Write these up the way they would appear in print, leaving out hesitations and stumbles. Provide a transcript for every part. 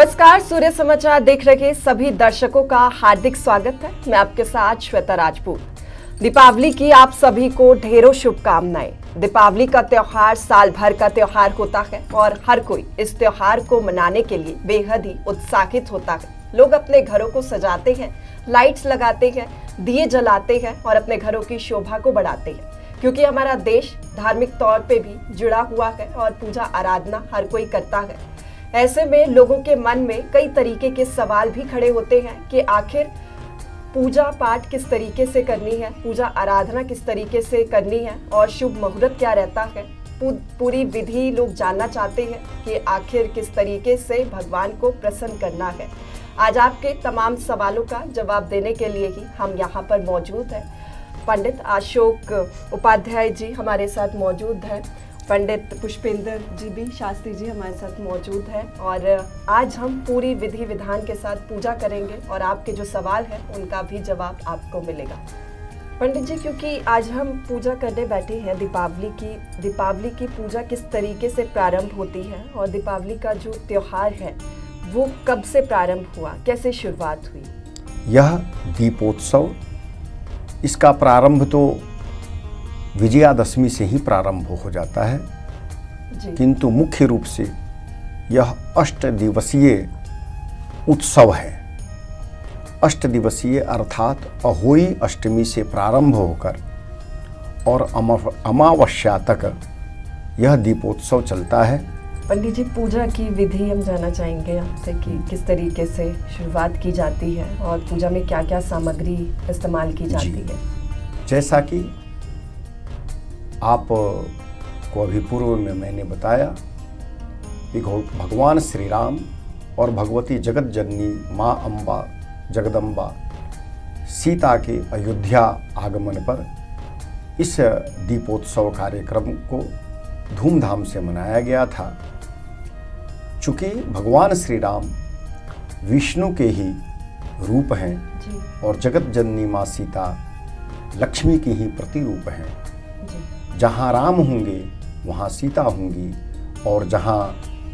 नमस्कार, सूर्य समाचार देख रहे सभी दर्शकों का हार्दिक स्वागत है। मैं आपके साथ श्वेता राजपूत। दीपावली की आप सभी को ढेरों शुभकामनाएं। दीपावली का त्योहार साल भर का त्योहार होता है और हर कोई इस त्योहार को मनाने के लिए बेहद ही उत्साहित होता है। लोग अपने घरों को सजाते हैं, लाइट्स लगाते हैं, दिए जलाते हैं और अपने घरों की शोभा को बढ़ाते हैं, क्योंकि हमारा देश धार्मिक तौर पे भी जुड़ा हुआ है और पूजा आराधना हर कोई करता है। ऐसे में लोगों के मन में कई तरीके के सवाल भी खड़े होते हैं कि आखिर पूजा पाठ किस तरीके से करनी है, पूजा आराधना किस तरीके से करनी है और शुभ मुहूर्त क्या रहता है। पूरी विधि लोग जानना चाहते हैं कि आखिर किस तरीके से भगवान को प्रसन्न करना है। आज आपके तमाम सवालों का जवाब देने के लिए ही हम यहाँ पर मौजूद हैं। पंडित अशोक उपाध्याय जी हमारे साथ मौजूद हैं, पंडित पुष्पेंद्र जी भी शास्त्री जी हमारे साथ मौजूद हैं और आज हम पूरी विधि विधान के साथ पूजा करेंगे और आपके जो सवाल हैं उनका भी जवाब आपको मिलेगा। पंडित जी, क्योंकि आज हम पूजा करने बैठे हैं दीपावली की पूजा किस तरीके से प्रारंभ होती है और दीपावली का जो त्योहार है वो कब से प्रारंभ हुआ, कैसे शुरुआत हुई? यह दीपोत्सव, इसका प्रारंभ तो विजयादशमी से ही प्रारंभ हो जाता है, किंतु मुख्य रूप से यह 8 दिवसीय उत्सव है। 8 दिवसीय अर्थात अहोई अष्टमी से प्रारंभ होकर और अमावस्या तक यह दीपोत्सव चलता है। पंडित जी, पूजा की विधि हम जानना चाहेंगे आपसे कि किस तरीके से शुरुआत की जाती है और पूजा में क्या क्या सामग्री इस्तेमाल की जाती है। जैसा कि आप को अभी पूर्व में मैंने बताया कि भगवान श्री राम और भगवती जगत जननी माँ अम्बा जगदम्बा सीता के अयोध्या आगमन पर इस दीपोत्सव कार्यक्रम को धूमधाम से मनाया गया था। चूँकि भगवान श्री राम विष्णु के ही रूप हैं और जगत जननी माँ सीता लक्ष्मी की ही प्रतिरूप हैं। जहाँ राम होंगे वहाँ सीता होंगी और जहाँ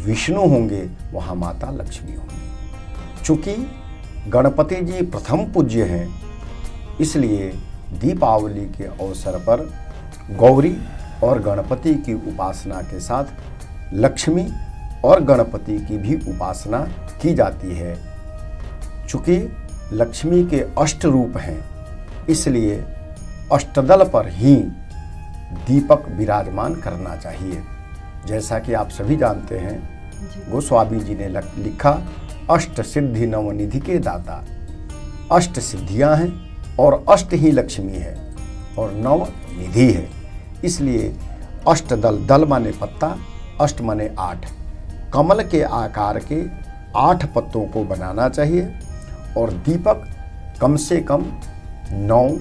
विष्णु होंगे वहाँ माता लक्ष्मी होंगी। चूँकि गणपति जी प्रथम पूज्य हैं, इसलिए दीपावली के अवसर पर गौरी और गणपति की उपासना के साथ लक्ष्मी और गणपति की भी उपासना की जाती है। चूँकि लक्ष्मी के 8 रूप हैं, इसलिए अष्टदल पर ही दीपक विराजमान करना चाहिए। जैसा कि आप सभी जानते हैं, गोस्वामी जी ने लिखा, अष्ट सिद्धि नवनिधि के दाता। 8 सिद्धियां हैं और 8 ही लक्ष्मी है और 9 निधि है। इसलिए अष्टदल, दल माने पत्ता, अष्ट माने 8, कमल के आकार के 8 पत्तों को बनाना चाहिए और दीपक कम से कम 9,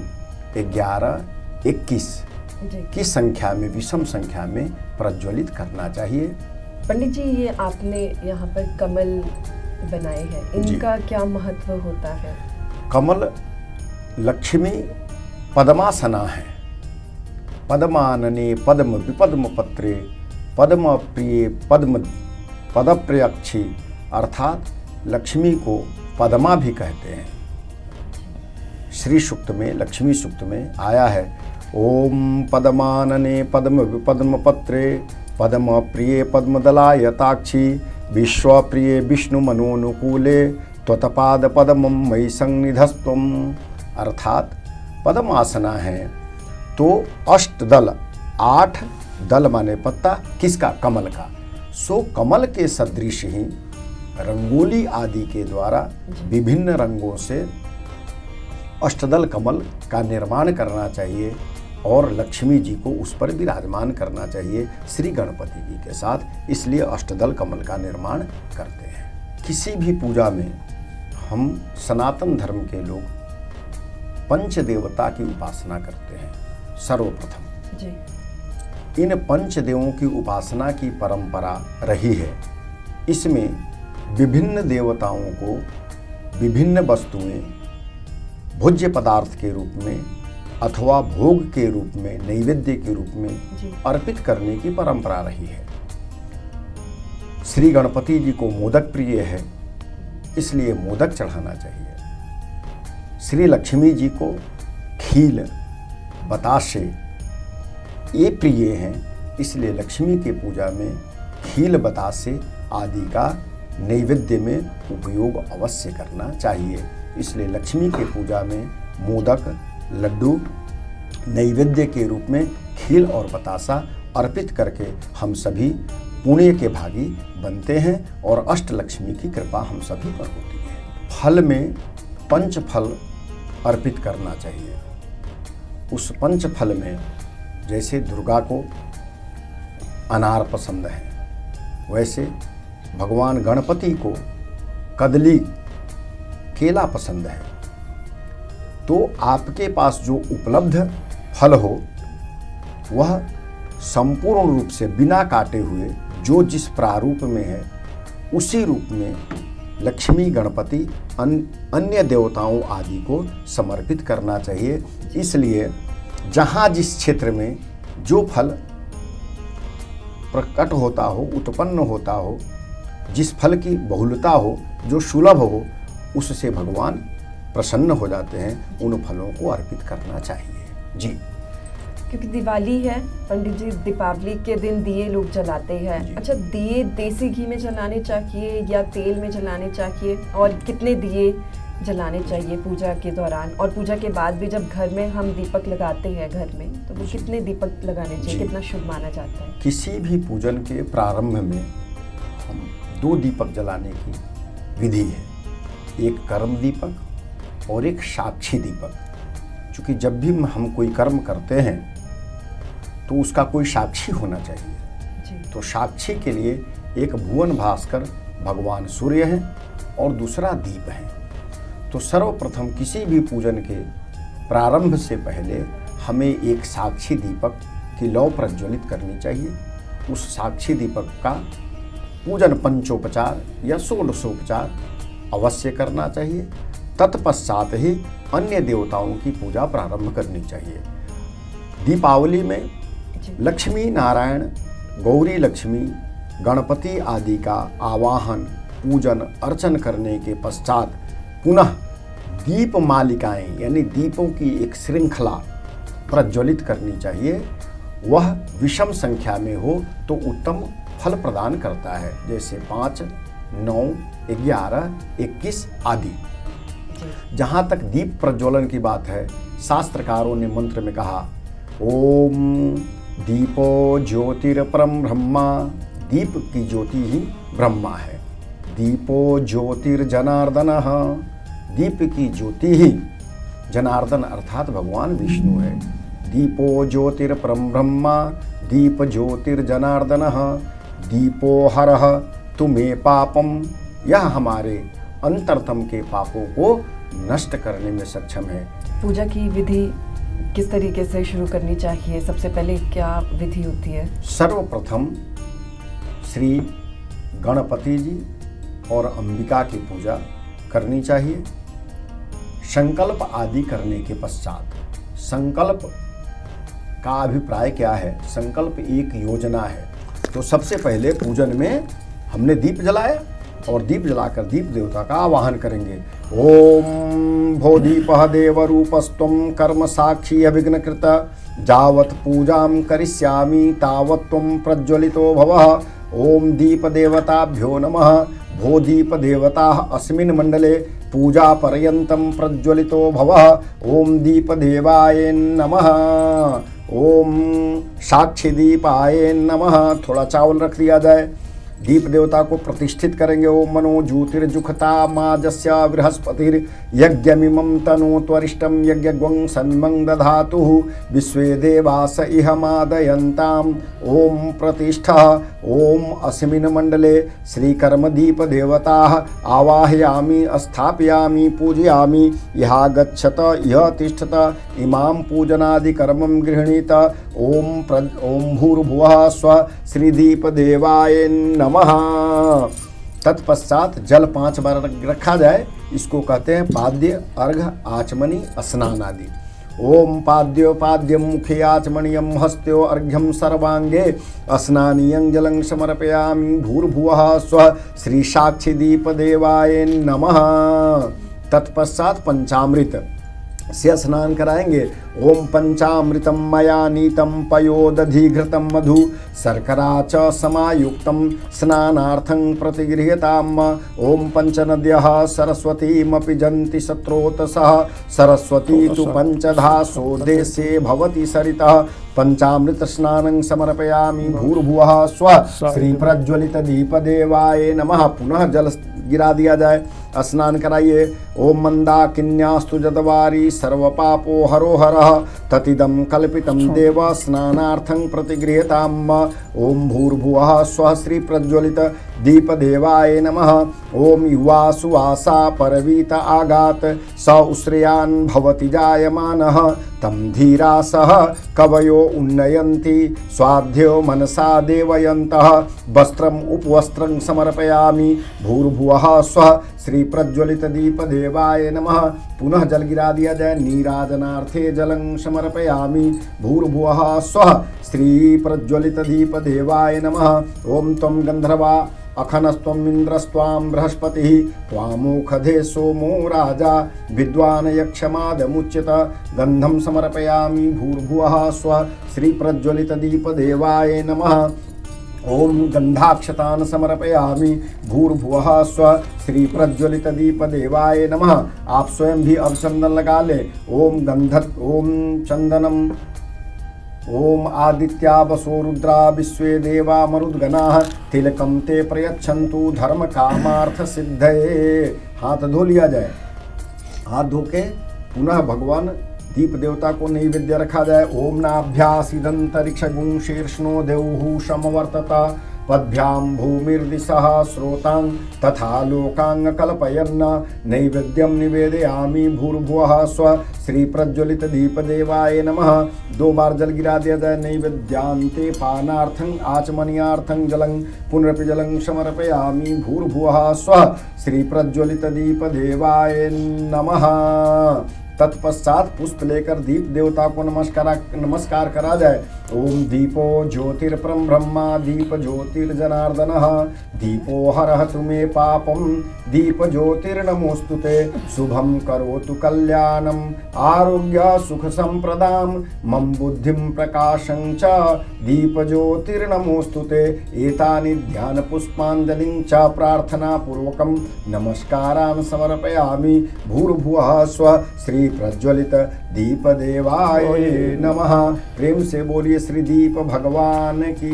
11, 21 की संख्या में, विषम संख्या में प्रज्वलित करना चाहिए। पंडित जी, ये आपने यहाँ पर कमल बनाए हैं, इनका क्या महत्व होता है? कमल लक्ष्मी पद्मासना है। पद्मानने पद्म विपद्म पत्रे पद्म प्रिय पदप्रियक्षी, अर्थात लक्ष्मी को पद्मा भी कहते हैं। श्री सूक्त में, लक्ष्मी सूक्त में आया है, ओम पद्मानने पद्म विपद्म पत्रे पद्म प्रिय पद्मदलायताक्षी विश्वप्रिय विष्णु मनोनुकूले त्वत्पाद पद्मं मयि संनिधस्त्वम्। अर्थात पद्मासना है तो अष्टदल, 8 दल माने पत्ता, किसका? कमल का। सो कमल के सदृश ही रंगोली आदि के द्वारा विभिन्न रंगों से अष्टदल कमल का निर्माण करना चाहिए और लक्ष्मी जी को उस पर विराजमान करना चाहिए श्री गणपति जी के साथ। इसलिए अष्टदल कमल का निर्माण करते हैं। किसी भी पूजा में हम सनातन धर्म के लोग पंचदेवता की उपासना करते हैं। सर्वप्रथम जी, इन पंचदेवों की उपासना की परंपरा रही है। इसमें विभिन्न देवताओं को विभिन्न वस्तुएं भोज्य पदार्थ के रूप में अथवा भोग के रूप में, नैवेद्य के रूप में अर्पित करने की परंपरा रही है। श्री गणपति जी को मोदक प्रिय है, इसलिए मोदक चढ़ाना चाहिए। श्री लक्ष्मी जी को खील बताशे ये प्रिय हैं, इसलिए लक्ष्मी की पूजा में खील बतासे आदि का नैवेद्य में उपयोग अवश्य करना चाहिए। इसलिए लक्ष्मी की पूजा में मोदक लड्डू नैवेद्य के रूप में खील और बतासा अर्पित करके हम सभी पुण्य के भागी बनते हैं और अष्टलक्ष्मी की कृपा हम सभी पर होती है। फल में पंच फल अर्पित करना चाहिए। उस पंच फल में जैसे दुर्गा को अनार पसंद है, वैसे भगवान गणपति को कदली केला पसंद है। तो आपके पास जो उपलब्ध फल हो वह संपूर्ण रूप से बिना काटे हुए जो जिस प्रारूप में है उसी रूप में लक्ष्मी गणपति अन्य देवताओं आदि को समर्पित करना चाहिए। इसलिए जहाँ जिस क्षेत्र में जो फल प्रकट होता हो, उत्पन्न होता हो, जिस फल की बहुलता हो, जो सुलभ हो, उससे भगवान प्रसन्न हो जाते हैं। उन फलों को अर्पित करना चाहिए जी। क्योंकि दिवाली है पंडित जी, दीपावली के दिन दिए लोग जलाते हैं। अच्छा, दिए देसी घी में जलाने चाहिए या तेल में जलाने चाहिए, और कितने दिए जलाने चाहिए पूजा के दौरान, और पूजा के बाद भी जब घर में हम दीपक लगाते हैं घर में, तो वो कितने दीपक लगाने चाहिए, कितना शुभ माना जाता है? किसी भी पूजन के प्रारंभ में हम 2 दीपक जलाने की विधि है, एक कर्म दीपक और एक साक्षी दीपक। क्योंकि जब भी हम कोई कर्म करते हैं तो उसका कोई साक्षी होना चाहिए जी। तो साक्षी के लिए एक भुवन भास्कर भगवान सूर्य हैं और दूसरा दीप है। तो सर्वप्रथम किसी भी पूजन के प्रारंभ से पहले हमें एक साक्षी दीपक की लौ प्रज्वलित करनी चाहिए। उस साक्षी दीपक का पूजन पंचोपचार या षोडशोपचार अवश्य करना चाहिए। तत्पश्चात ही अन्य देवताओं की पूजा प्रारंभ करनी चाहिए। दीपावली में लक्ष्मी नारायण, गौरी लक्ष्मी, गणपति आदि का आवाहन, पूजन, अर्चन करने के पश्चात पुनः दीप मालिकाएं यानी दीपों की एक श्रृंखला प्रज्वलित करनी चाहिए। वह विषम संख्या में हो तो उत्तम फल प्रदान करता है, जैसे 5, 9, 11, 21 आदि। जहाँ तक दीप प्रज्वलन की बात है, शास्त्रकारों ने मंत्र में कहा, ओम दीपो ज्योतिरपरम ब्रह्मा, दीप की ज्योति ही ब्रह्मा है। दीपो ज्योतिर्जनार्दनः, दीप की ज्योति ही जनार्दन अर्थात भगवान विष्णु है। दीपो ज्योतिर्परम ब्रह्मा, दीप ज्योतिर्जनार्दनः, दीपो हरः तुमे पापम, यह हमारे अंतरतम के पापों को नष्ट करने में सक्षम है। पूजा की विधि किस तरीके से शुरू करनी चाहिए? सबसे पहले क्या विधि होती है? सर्वप्रथम श्री गणपति जी और अंबिका की पूजा करनी चाहिए। संकल्प आदि करने के पश्चात, संकल्प का अभिप्राय क्या है? संकल्प एक योजना है। तो सबसे पहले पूजन में हमने दीप जलाया और दीप जलाकर दीप देवता का आवाहन करेंगे। ओम भो दीपः देवरूपस्त्वं कर्म साक्षी अभिघ्नकृत, जावत् पूजां करिष्यामि तावत् त्वं प्रज्वलितो भवः। ओम दीप देवताभ्यो नमः। भो दीप देवताः अस्मिन् मंडले पूजा पर्यन्तं प्रज्वलितो भवः। ओम दीप देवाय नमः। ओम साक्षी दीपाय नमः। थोड़ा चावल रख दिया जाए। दीप देवता को प्रतिष्ठित करेंगे। ओम मनो ज्योतिर्जुखता माजस्य बृहस्पतिर यज्ञमिमं तनु त्वरिष्टं यज्ञग्वं सन्मं दधातुः विश्वे देवास इह मादयन्ताम्। ओम प्रतिष्ठः। ओम अस्मिन् मंडले श्रीकर्मदीप देवताः आवाहयामि स्थापयामि पूजयामि। यः गच्छत यः तिष्ठत इमां पूजनादि कर्मं गृह्णीत। ओम भूर्भुवः स्व श्रीदीप देवाय नमः। तत्पश्चात जल 5 बार रखा जाए। इसको कहते हैं पाद्य, अर्घ, आचमनी, स्नान आदि। ओम पाद्योपाद्यम मुखे आचमणीयम हस्त्यो अर्घ्यम सर्वांगे स्नानीयं जलं समर्पयामि भूर्भुवः स्वः श्री साक्षी दीप देवाय नमः। तत्पश्चात पंचामृत से स्नान कराएंगे। ओम पंचामृतम मया नीतम पयोदधिघृतम मधु शर्करा च समायुक्तम स्नानार्थं प्रतिगृह्यताम्। ओम पंचनद्यः सरस्वतीमपि जन्ति सत्रोतसः सरस्वती तु पंचधासो देशे भवति सरितः। पंचामृत स्नानं समर्पयामि भूर्भुवः स्वः श्री प्रज्वलित दीप देवाय नमः। पुनः जल गिरा दिया जाए, स्नान कराइए। ओम मंदाकिन्यास्तु जदवारी सर्वपापो हरो हरः ततिदं कल्पितं देव स्नानार्थं प्रतिगृह्यताम्। ओम भूर्भुवः स्वः श्री प्रज्वलित दीप देवाय नमः। ओम युवा सुवासा परवीत आगात स उश्रयान् भवति जायमानः तं धीरा सह कवयो उन्नयन्ति स्वाध्यो मनसा देवयन्तः। वस्त्रम् उपवस्त्रं समर्पयामि भूर्भुवः स्वः श्री प्रज्वलित दीप देवाय नमः। पुनः जल गिरा दिया जाए। नीराजनार्थे जलं समर्पयामि भूर्भुवः स्वः श्री प्रज्वलित दीप देवाय नमः। ओम त्वं गंधर्वा अखनस्त्वम् इंद्रस्त्वां बृहस्पतिः त्वामुखधे सोमो राजा विद्वान् यक्षमादमुच्यत। गंधं समर्पयामि भूर्भुवः स्वः श्री प्रज्वलित दीप देवाय नमः। ओम गंधाक्षतान् समर्पयामि भूर्भुवः स्वः श्री प्रज्वलित दीप देवाय नमः। आप स्वयं भी अब चंदन लगा ले। ओम गंधत् ओम चंदनम ओम आदित्या वसो रुद्रा विश्वे देवा मरुद्गणाः तिलकं ते प्रयच्छन्तु धर्म कामार्थ सिद्धये। हाथ धो लिया जाए। हाथ धो के पुनः भगवान दीप देवता को नैवेद्य रखा जाए। ओम नाभ्यासिदंतरिक्ष गुं शीर्ष्णो देवहु समवर्तता पद्भ्यां भूमिर्दिशः श्रोतां तथा लोकांग कल्पयन् नैवेद्यं निवेदयामि भूर्भुवः स्वः श्री प्रज्वलित दीप देवाय नमः। 2 बार जल गिरा दिया जाए। नैवेद्यांते पानार्थं आचमनीयार्थं जलं पुनरपि जलं समर्पयामि भूर्भुवः स्वः श्री प्रज्वलित दीप देवाय नमः। तत्पश्चात पुष्प लेकर दीप देवता को नमस्कार करा जाए। ओम दीपो ज्योतिर्परम ब्रह्मा दीप ज्योतिर्जनार्दनः दीपो हरहतु मे पापम दीप ज्योतिर्नमोस्तुते शुभं करोतु कल्याणम आरोग्य सुख संप्रदाम मम बुद्धिं प्रकाशं च दीप ज्योतिर्नमोस्तुते। एतानि ध्यान पुष्पांजलिं च प्रार्थना पूर्वकं नमस्कारान् समर्पयामि भूर्भुवः स्वः श्री प्रज्वलित दीप देवाय नमः। प्रेम से बोलिए श्री दीप भगवान की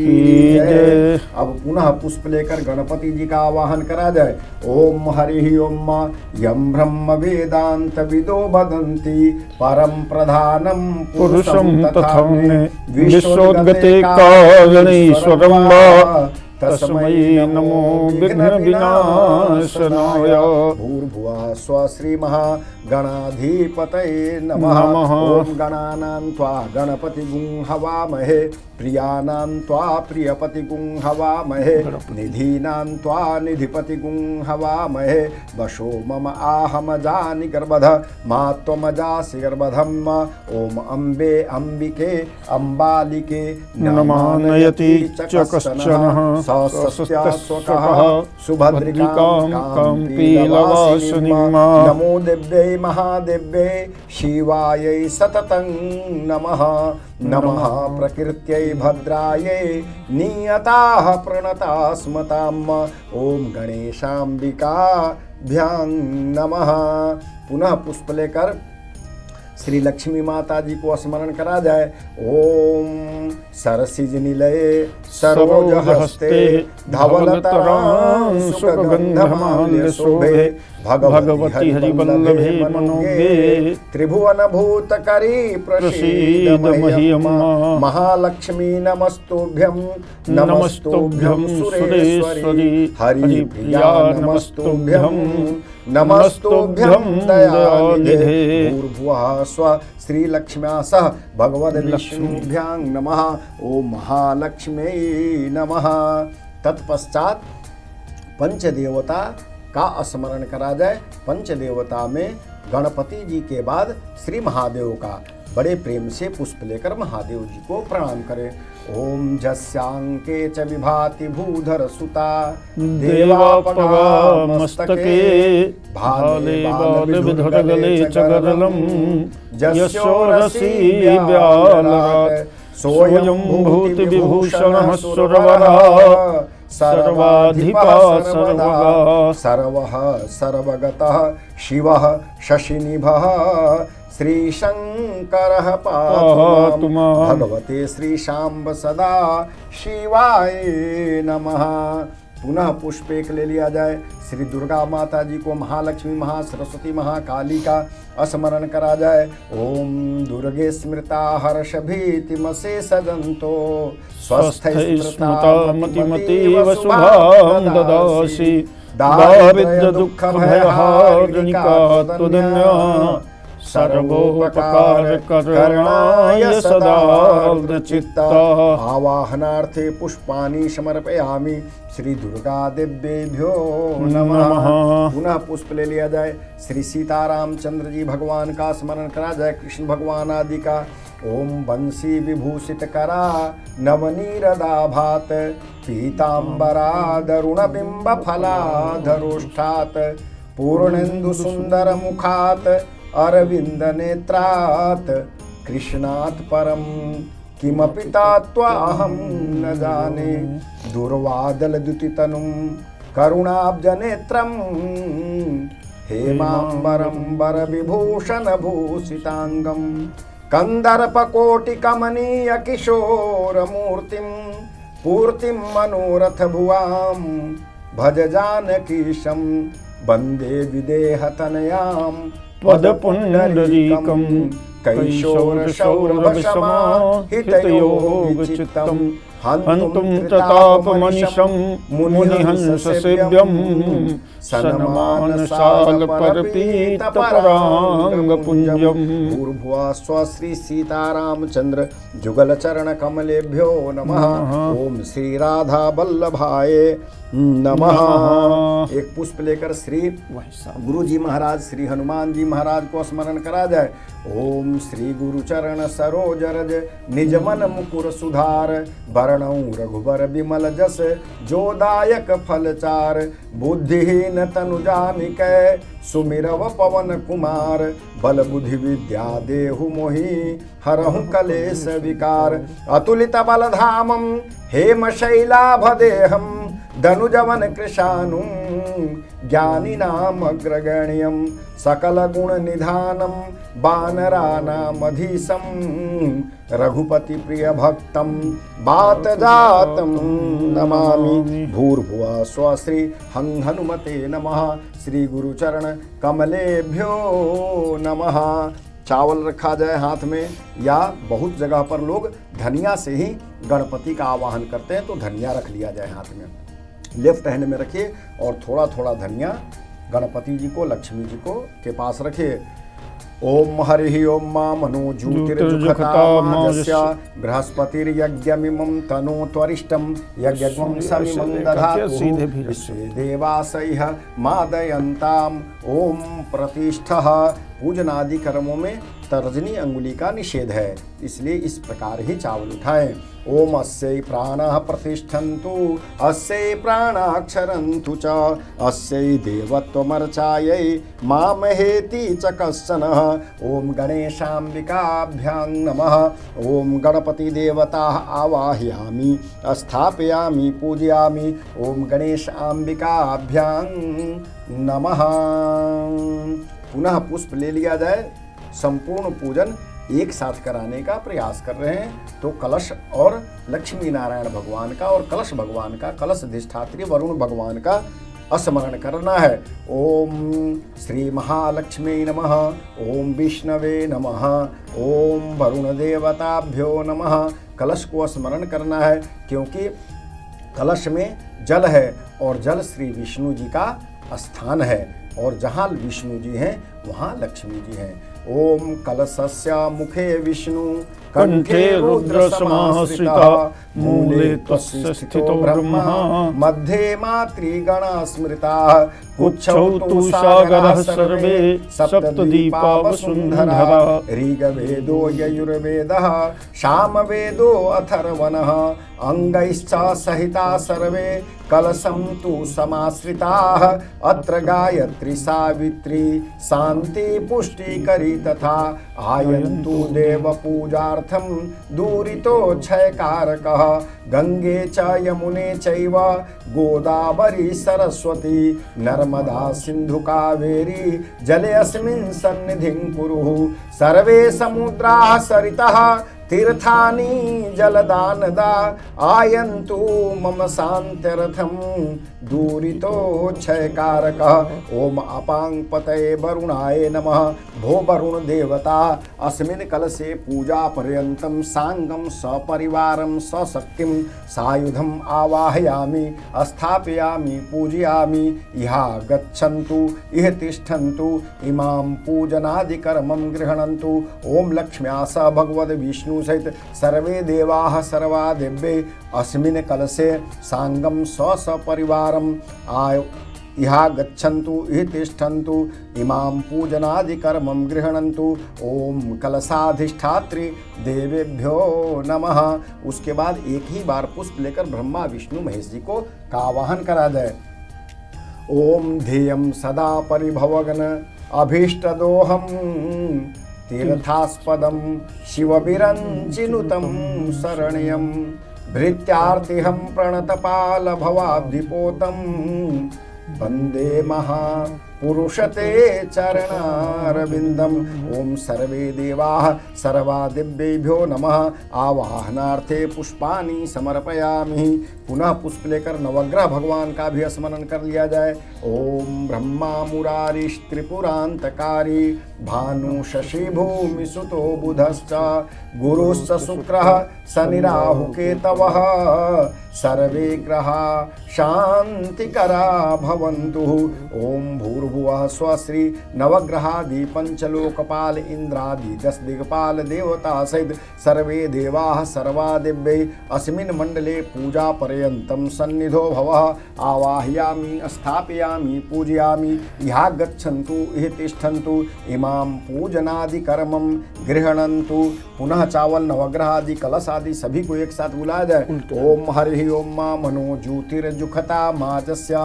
जय। अब पुनः पुष्प लेकर गणपति जी का आवाहन करा जाए। ओम हरि ओम यम ब्रह्म वेदांत विदो वदन्ति परम प्रधानम पुरुषं तथा विश्वोद्गते कारणेश्वरं तस्मै नमो विघ्न विनाशनाय। भूर्भुवः स्वः श्री महागणाधिपतये नमः। ओम गणानां त्वा गणपतिगुं हवामहे प्रियानां त्वा प्रियपतिगुं हवामहे निधीनां त्वा निधिपतिगुं हवामहे। वशो मम आहमजानि गर्भध मा त्वमजासि गर्भधम्। ओम अम्बे अम्बिके अम्बालिके नमानयति च कश्चनः सस्यास्वकः सुभद्रिकां काम्पीलवासिनीं। नमो दिव्यै महादिव्यै शिवायै सततं नमः। नमः प्रकृत्यै भद्रायै नियताः प्रणतास्मताम्। ओम गणेशाम्बिकाभ्यां नमः। पुनः पुष्प लेकर श्री लक्ष्मी माता जी को स्मरण करा जाए। ओम सरसिज निलये सरोजहस्ते धवलतरां सुगंधमाल्य शोभे भगवती हरिवल्लभे मनोगे त्रिभुवन भूतकरी प्रसीद मह्यम्। महालक्ष्मी नमस्तुभ्यं नमस्तुभ्यं सुरेश्वरी हरिप्रिया नमस्तुभ्यं नमस्तुभ्यं दयानिधे। भूर्भुवः स्वः श्री लक्ष्म्या सह भगवद विष्णुभ्यां नमः। ओम महालक्ष्म्यै नमः। तत्पश्चात पंचदेवता का स्मरण करा जाए। पंचदेवता में गणपति जी के बाद श्री महादेव का बड़े प्रेम से पुष्प लेकर महादेव जी को प्रणाम करें। ओम जस्यांके च विभाति भूधर सुता देवापगा मस्तके भाले बाल विधुर गले च गरलम यशोरसी व्यालराट सोयं भूति विभूषण सुरवरा सर्वाधिपा सर्वगा सर्वः सर्वगतः शिवः शशिनिभः श्रीशंकरः पातु मां भगवते श्रीशांब सदा शिवाय नमः। पुनः पुष्प एक ले लिया जाए। श्री दुर्गा माता जी को महालक्ष्मी महासरस्वती महाकाली का स्मरण करा जाए। ओम दुर्गे स्मृता हर्ष भीतिमसे सजंतो स्वस्थै स्मृता मतिमतीव शुभां ददासि दारिद्र्य दुःख भयहारिणिका त्वदन्या सर्वोपकार करणाय सदा चित्ता। आवाहनार्थे पुष्पाणि समर्पयामि श्री दुर्गा देव्येभ्यो नमः। पुनः पुष्प ले लिया जाए। श्री सीतारामचंद्र जी भगवान का स्मरण करा जाए, कृष्ण भगवान आदि का। ओम बंसी विभूषित करा नवनीरदाभात पीतांबरा दरुण बिंब फलाधरोष्ठात पूर्णेन्दु सुंदर मुखात अरविंद नेत्रात् कृष्णात् परम किमपि तात्वाहं न जाने दुर्वादल द्युतितनुं करुणाब्ज नेत्रं हेमांबरं वरविभूषण भूषितांगं कंदर्प कोटि कमनीय किशोर मूर्तिं पूर्तिं मनोरथ भुवां भज जानकीशं वंदे विदेह तनयां पद पुंडरीकं कैशोर सौरभ समाहितयोग चित्तं हन्तुं प्रतापमनिशं मुनिहंस सेव्यं सन्मानसाल परपीत परांगपुंजं। भूर्भुवः स्वः श्री सीतारामचंद्र जुगल चरण कमलेभ्यो नमः। ओम श्री राधा वल्लभाय नमः। एक पुष्प लेकर श्री गुरु जी महाराज श्री हनुमान जी महाराज को स्मरण करा जाए। ओम श्री गुरु चरण सरोज रज निज मन मुकुर सुधार वरणौ रघुबर विमल जस जोदायक फलचार बुद्धिहीन तनु जानिकै सुमिरव पवन कुमार बल बुद्धि विद्या देहु मोहि हरहु कलेश विकार अतुलित बल धामं हेम शैलाभदेहं धनुजवन कृशानुं ज्ञानिनाम अग्रगण्यं सकल गुण निधानं वानराणामधीशं रघुपति प्रिय भक्तं बात जातं नमामि। भूर्भुवः स्वः श्री हनुमते नमः। श्री गुरुचरण कमलेभ्यो नमः। चावल रखा जाए हाथ में, या बहुत जगह पर लोग धनिया से ही गणपति का आवाहन करते हैं, तो धनिया रख लिया जाए हाथ में। लेफ्ट हैंड में रखिए और थोड़ा थोड़ा धनिया गणपति जी को लक्ष्मी जी को के पास रखिए। ओम हरि ओम मा मनो ज्योतिर्जुखतामाजस्य बृहस्पतिर्यज्ञमिमं तनो त्वरिष्टं यज्ञं समिमं दधातु विश्वे देवासैः मादयन्ताम्। ओम प्रतिष्ठः। पूजन आदि कर्मों में तर्जनी अंगुली का निषेध है, इसलिए इस प्रकार ही चावल उठाएं। ओम अस्यै प्राणः प्रतिष्ठन्तु अस्यै प्राणाक्षरन्तु च अस्यै देवत्वमर्चायै मामहेति च कश्चनः। ओम गणेशाम्बिकाभ्यां नमः। ओम गणपति देवता आवाहयामि स्थापयामि पूजयामि। ओम गणेशाम्बिकाभ्यां नमः। पुनः पुष्प ले लिया जाए। संपूर्ण पूजन एक साथ कराने का प्रयास कर रहे हैं, तो कलश और लक्ष्मी नारायण भगवान का और कलश भगवान का, कलश अधिष्ठात्री वरुण भगवान का स्मरण करना है। ओम श्री महालक्ष्मी नमः। ओम विष्णवे नमः। ओम वरुण देवताभ्यो नमः। कलश को स्मरण करना है, क्योंकि कलश में जल है और जल श्री विष्णु जी का स्थान है, और जहाँ विष्णु जी हैं वहाँ लक्ष्मी जी हैं। ओम कलशस्य मुखे विष्णु कंठे रुद्र समाश्रिता मूले तस्य स्थितो ब्रह्मा मध्ये मातृगणा स्मृता पुच्छौ तु सागरः सर्वे सप्तदीपा वसुन्धरा ऋग्वेदो यजुर्वेदः सामवेदो अथर्वणः अंगैश्च सहिता सर्वे कलशं तु समाश्रिताः अत्र गायत्री सावित्री शान्ति पुष्टिकरी तथा आयन्तु देव पूजार्थं दूरितो क्षयकारकः गंगे च यमुने चैव गोदावरी सरस्वती नर्मदा सिंधु कावेरी जलेऽस्मिन् सन्निधिं कुरु सर्वे समुद्राः सरितः तीर्थानि जलदानदा आयन्तु मम शान्त्यर्थं दूरितो क्षयकारकः ओम अपांगपतये वरुणाय नमः भो वरुण देवता अस्मिन् कलशे पूजा पर्यन्तं सांगं सपरिवारं सशक्तिं सायुधम् आवाहयामि स्थापयामि पूजयामि इह गच्छन्तु इह तिष्ठन्तु इमां पूजनादिकर्मं गृह्णन्तु ओम लक्ष्म्या सह भगवद् विष्णु सहित सर्वे देवाः सर्वा दिव्ये अस्मिन् कलशे सांगं सपरिवारम् इहा गच्छन्तु इह तिष्ठन्तु इमां पूजनादिकर्मं गृह्णन्तु ओम कलशाधिष्ठात्री देवेभ्यो नमः। उसके बाद एक ही बार पुष्प लेकर ब्रह्मा विष्णु महेश जी को आवाहन करा जाए। ओम ध्येयं सदा परिभवगन अभीष्टदोहम तीर्थास्पदं शिवविरञ्चिनुतं शरण्यं भृत्यार्तिहं प्रणतपाल भवाब्धिपोतं वन्दे महापुरुषते चरणारविन्दम् ओम सर्वे देवाः सर्वा दिव्येभ्यो नमः। आवाहनार्थे पुष्पाणि समर्पयामि। पुनः पुष्प लेकर नवग्रह भगवान का भी स्मरण कर लिया जाए। ओम ब्रह्मा मुरारिष त्रिपुरांतकारी भानु शशि भूमि सुतो बुधश्च गुरुश्च शुक्रः शनि राहु केतवः सर्वे ग्रहा शांतिकरा भवन्तु। ओम भूर्भुवः स्वश्री नवग्रहादि पंचलोकपाल इंद्रादि 10 दिग्पाल देवता सहित सर्वे देवाः सर्वा दिव्ये अस्मिन् मंडले पूजा पर्यन्तं सन्निधो भवः। आवाहयामि स्थापयामि पूजयामि इहा गच्छन्तु इह तिष्ठन्तु इमां पूजनादिकर्मं गृह्णन्तु। पुनः चावल नवग्रह आदि कलश आदि सभी को एक साथ बुलाया जाए। ओम हरि ओम मा मनो ज्योतिर्जुखता माजस्य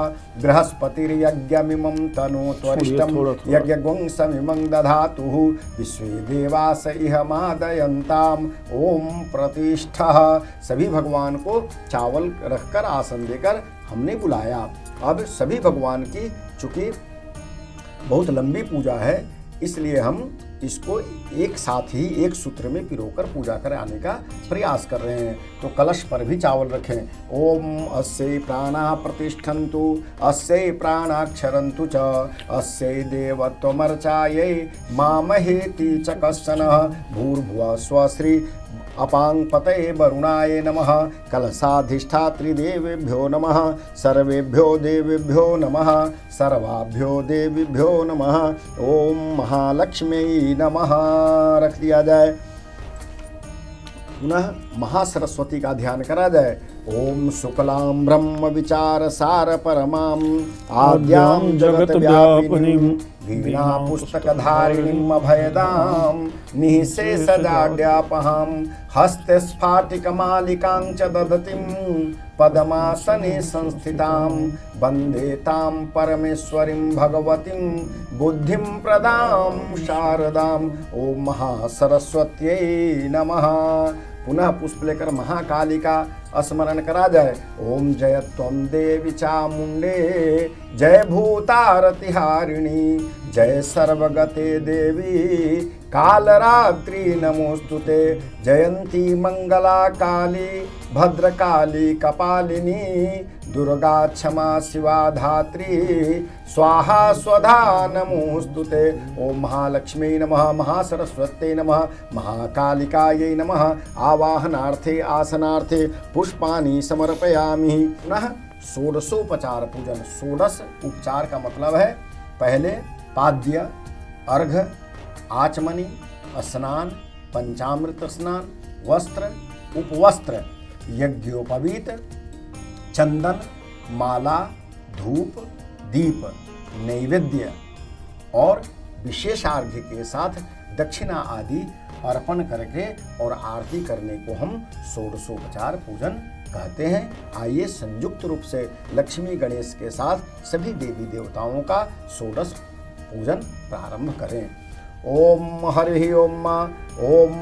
बृहस्पतिर्यज्ञमिमं तनो त्वरिष्टं यज्ञगुंसमिमं दधातुः विश्वे देवास इह मादयन्ताम् ओम प्रतिष्ठः। सभी भगवान को चावल रखकर आसन देकर हमने बुलाया। अब सभी भगवान की चूंकि बहुत लंबी पूजा है इसलिए हम इसको एक साथ ही एक सूत्र में पिरोकर पूजा कराने का प्रयास कर रहे हैं। तो कलश पर भी चावल रखें। ओम अस्यै प्राणा प्रतिष्ठन्तु अस्यै प्राणाक्षरन्तु च अस्यै देवत्वमर्चायै मामहेति च कश्चन भूर्भुवः स्वश्री अपांगपतये वरुणाय नमः। कलशाधिष्ठात्री देवेभ्यो नमः। सर्वेभ्यो देवेभ्यो नमः। सर्वाभ्यो देवीभ्यो नमः। ओम महालक्ष्मी नमः रख दिया जाए। पुनः महासरस्वती का ध्यान करा जाए। ओम शुक्लां ब्रह्म विचार सार परमां आद्यां जगत व्यापिनीं वीणा पुस्तकधारिणीं अभयदां निःशेषजाड्यापहां हस्ते स्फाटिकमालिकां च दधतीं पद्मासने संस्थितां वन्दे तां परमेश्वरीं भगवतीं बुद्धिं प्रदां शारदां। ओम महासरस्वत्यै नमः। पुनः पुष्प लेकर महाकाली का स्मरण करा जाए। ओम जय त्वं देवी चामुंडे जय भूतारतिहारिणी जय सर्वगते देवी कालरात्रि नमोस्तुते जयंती मंगला काली भद्रकाली कपालिनी दुर्गा क्षमा शिवा धात्री स्वाहा स्वधा नमोस्तुते। ओम महालक्ष्मी नमः महासरस्वत्यै नमः महाकालिकायै नमः। आवाहनार्थे आसनार्थे पुष्पाणि समर्पयामि। पुनः षोडशोपचार पूजन। षोडश उपचार का मतलब है पहले पाद्य अर्घ आचमनी, स्नान, पंचामृत स्नान, वस्त्र, उपवस्त्र, यज्ञोपवीत, चंदन, माला, धूप, दीप, नैवेद्य और विशेष अर्घ्य के साथ दक्षिणा आदि अर्पण करके और आरती करने को हम षोडशोपचार पूजन कहते हैं। आइए संयुक्त रूप से लक्ष्मी गणेश के साथ सभी देवी देवताओं का षोडश पूजन प्रारंभ करें। ओम हरि ओम ओम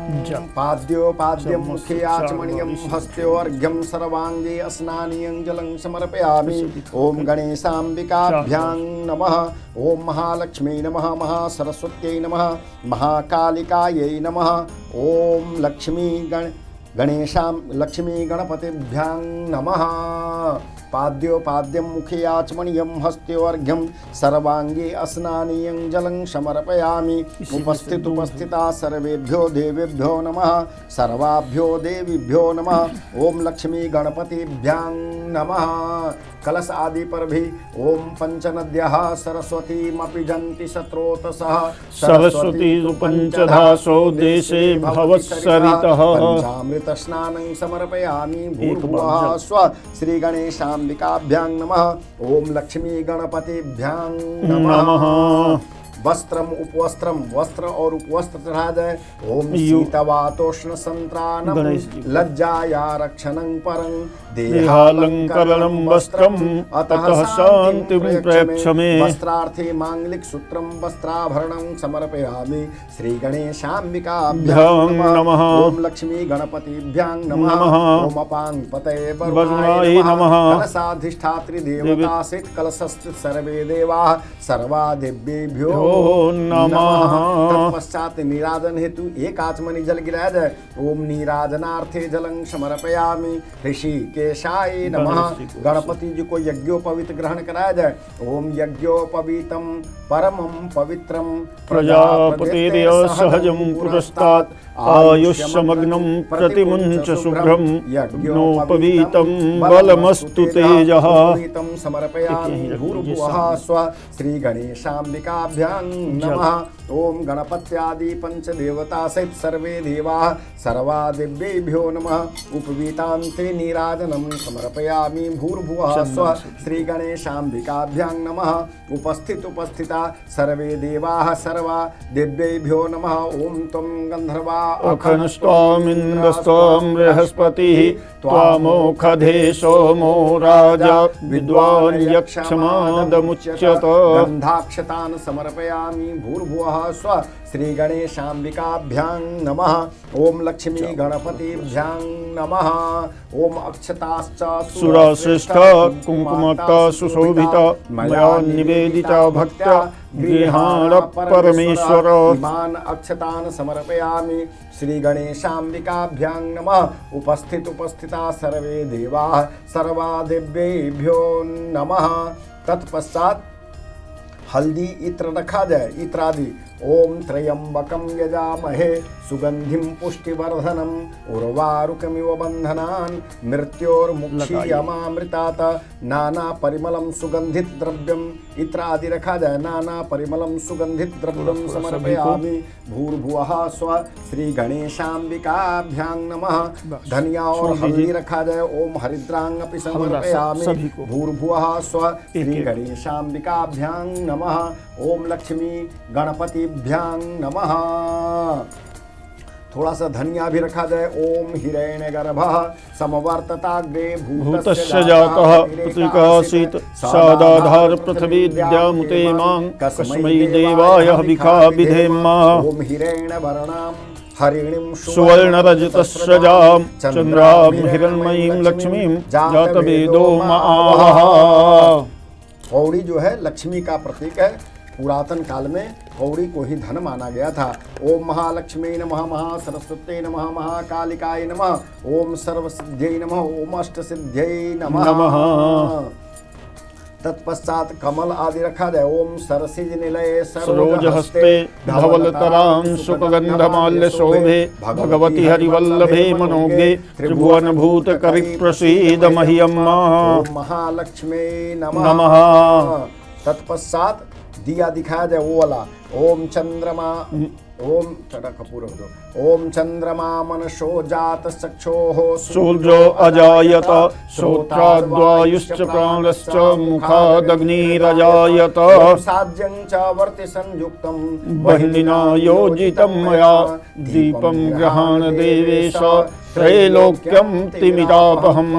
पाद्योपाद्यं मुखे आचमनीयं हस्त्योर्घ्यं सर्वांगे स्नानीयं जलं समर्पयामि। ओम गणेशाम्बिकाभ्यां नमः। ओम महालक्ष्मी नमः, महासरस्वत्यै नमः, महाकालिकायै नमः। ओम लक्ष्मी गणपतिभ्यां नमः। पाद्योपाद्यं मुखे आचमनीयं हस्त्योर्घ्यं सर्वांगे स्नानीयं जलं समर्पयामि। उपस्थिता सर्वेभ्यो देवेभ्यो नमः, सर्वाभ्यो देवीभ्यो नमः। ओम लक्ष्मी गणपतिभ्यां नमः। कलश आदि पर भी ओम पंचनद्यः सरस्वतीमपि जन्ति स्रोतसः सरस्वती पंचधासो देशे भवत्सरितः। पंचामृत स्नानं समर्पयामि। भूर्भुवः स्वः श्री गणेशाम्बिकाभ्यां नमः। ओम लक्ष्मी गणपतिभ्यां नमः। वस्त्रम उपवस्त्रम, वस्त्र और उपवस्त्र चढ़ा जाए। ओम शीतवातोष्ण संत्राणम लज्जाया रक्षणं परं देहालंकरणं वस्त्रम अतः शांतिं प्रेक्षमे। वस्त्रार्थे मांगलिक सूत्रम वस्त्राभरणं समर्पयामि। श्री गणेशाम्बिकाभ्यां नमः। ओम लक्ष्मी गणपतिभ्यां नमः। ओम अपांगपतये वरुणाय नमः। कलशाधिष्ठात्री देवता सहित कलशस्थित सर्वे देवाः सर्वादिव्येभ्यो नमः। तत्पश्चात नीराजन हेतु एक आचमनी जल गिराया जाए। ओम नीराजनार्थे जलं समर्पयामि। ऋषिकेशाय नमः। गणपति जी को यज्ञोपवीत ग्रहण कराया जाए। ओम यज्ञोपवीतम परमं पवित्रम प्रजापतिर्य सहजं पुरस्तात् आयुष्यमग्नं प्रतिमुञ्च शुभ्रं यज्ञोपवीतं बलमस्तु तेजः। समर्पयामि। भूर्भुवः स्वः श्री गणेशाम्बिकाभ्यां नमः। ओम गणपत्यादि पंचदेवता सहित सर्वे देवाः सर्वादिव्येभ्यो नमः। उपवीतान्ते नीराजनं समर्पयामि। भूर्भुवः स्वः श्री गणेशाम्बिकाभ्यां नमः। उपस्थिता सर्वे देवाः सर्वा दिव्येभ्यो नमः। ओम त्वं गन्धर्वा अखनस्त्वामिन्द्रस्त्वं बृहस्पतिः त्वामोखधे सोमो राजा विद्वान् यक्षमादमुच्यत। गन्धाक्षतान् समर्पयामि। भूर्भुवः स्वः श्री गणेशाम्बिकाभ्यां नमः। ओम लक्ष्मी गणपतिभ्यां नमः। ओम अक्षताश्च सुरश्रेष्ठा कुङ्कुमक्ता सुशोभिता मया निवेदिता भक्त्या गृहाण परमेश्वर। इमान् अक्षतान् समर्पयामि। श्री गणेशाम्बिकाभ्यां नमः। उपस्थिता सर्वे देवाः सर्वादिव्येभ्यो नमः। तत्पश्चात हल्दी इत्र रखा जाए। इत्रादि ओम त्र्यंबकं यजामहे सुगंधिं पुष्टिवर्धनम् उर्वारुकमिव बन्धनान् मृत्योर्मुक्षीयमामृतात्। नाना परिमलम सुगंधित द्रव्यम इत्रादि रखा जाए। नाना परिमलम सुगंधित द्रव्यम समर्पयामि। भूर्भुवः स्वः श्री गणेशाम्बिकाभ्यां नमः। धनिया और हल्दी रखा जाए। ओम हरिद्रांगपि समर्पयामि। भूर्भुवः स्वः श्री गणेशाम्बिकाभ्यां नमः। ओम लक्ष्मी गणपतिभ्यां नमः। थोड़ा सा धनिया भी रखा जाए। ओम हिरण्यगर्भः समवर्तताग्रे भूतस्य जातः पुत्रिकासीत् सादाधार पृथ्वी विद्यामुते मां कस्मै देवाय हविखा विधेम। ओम हिरण्यवर्णां हरिणीं सुवर्णरजतस्रजां चन्द्रां हिरण्मयीं लक्ष्मीं जातवेदो महावः। कौड़ी जो है लक्ष्मी का प्रतीक है। पुरातन काल में कौड़ी को ही धन माना गया था। ओम महालक्ष्मी नमः, महासरस्वत्यै नमः, महाकालिकाय नमः। ओम सर्वसिद्ध्यै नमः। ओम अष्टसिद्ध्यै नमः। तत्पश्चात कमल आदि रखा जाए। ओम सरसिज निलये सरोजहस्ते धवलतरां सुखगंधमाल्य शोभे भगवती हरिवल्लभे मनोगे त्रिभुवनभूत करिप्रसीद मह्यम्। ओम महालक्ष्मी नमः। तत्पश्चात दिया दिखाया जाए वो वाला। ओम चंद्रमा ओम थोड़ा कपूर रख दो। ओम चंद्रमा मनसो जात चक्षोः सूर्यो अजायत श्रोत्राद्वायुश्च प्राणश्च मुखादग्निरजायत साध्यं च वर्ति संयुक्तं बहिनिना योजितं मया दीपं गृहाण देवेश त्रैलोक्यं तिमिरापहम्।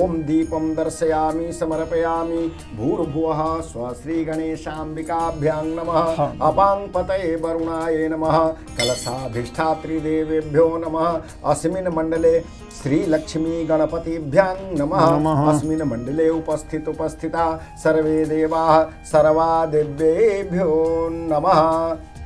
ओम दीपं दर्शयामि समर्पयामि भूर्भुवः स्वश्री गणेशाम्बिकाभ्यां नमः। अपां पतये वरुणाय नमः। कलशाधिष्ठात्री देवेभ्यो नमः। अस्मिन् मंडले श्री लक्ष्मी गणपतिभ्यां नमः। अस्मिन् मंडले उपस्थिता सर्वे देवाः सर्वा देव्येभ्यो नमः।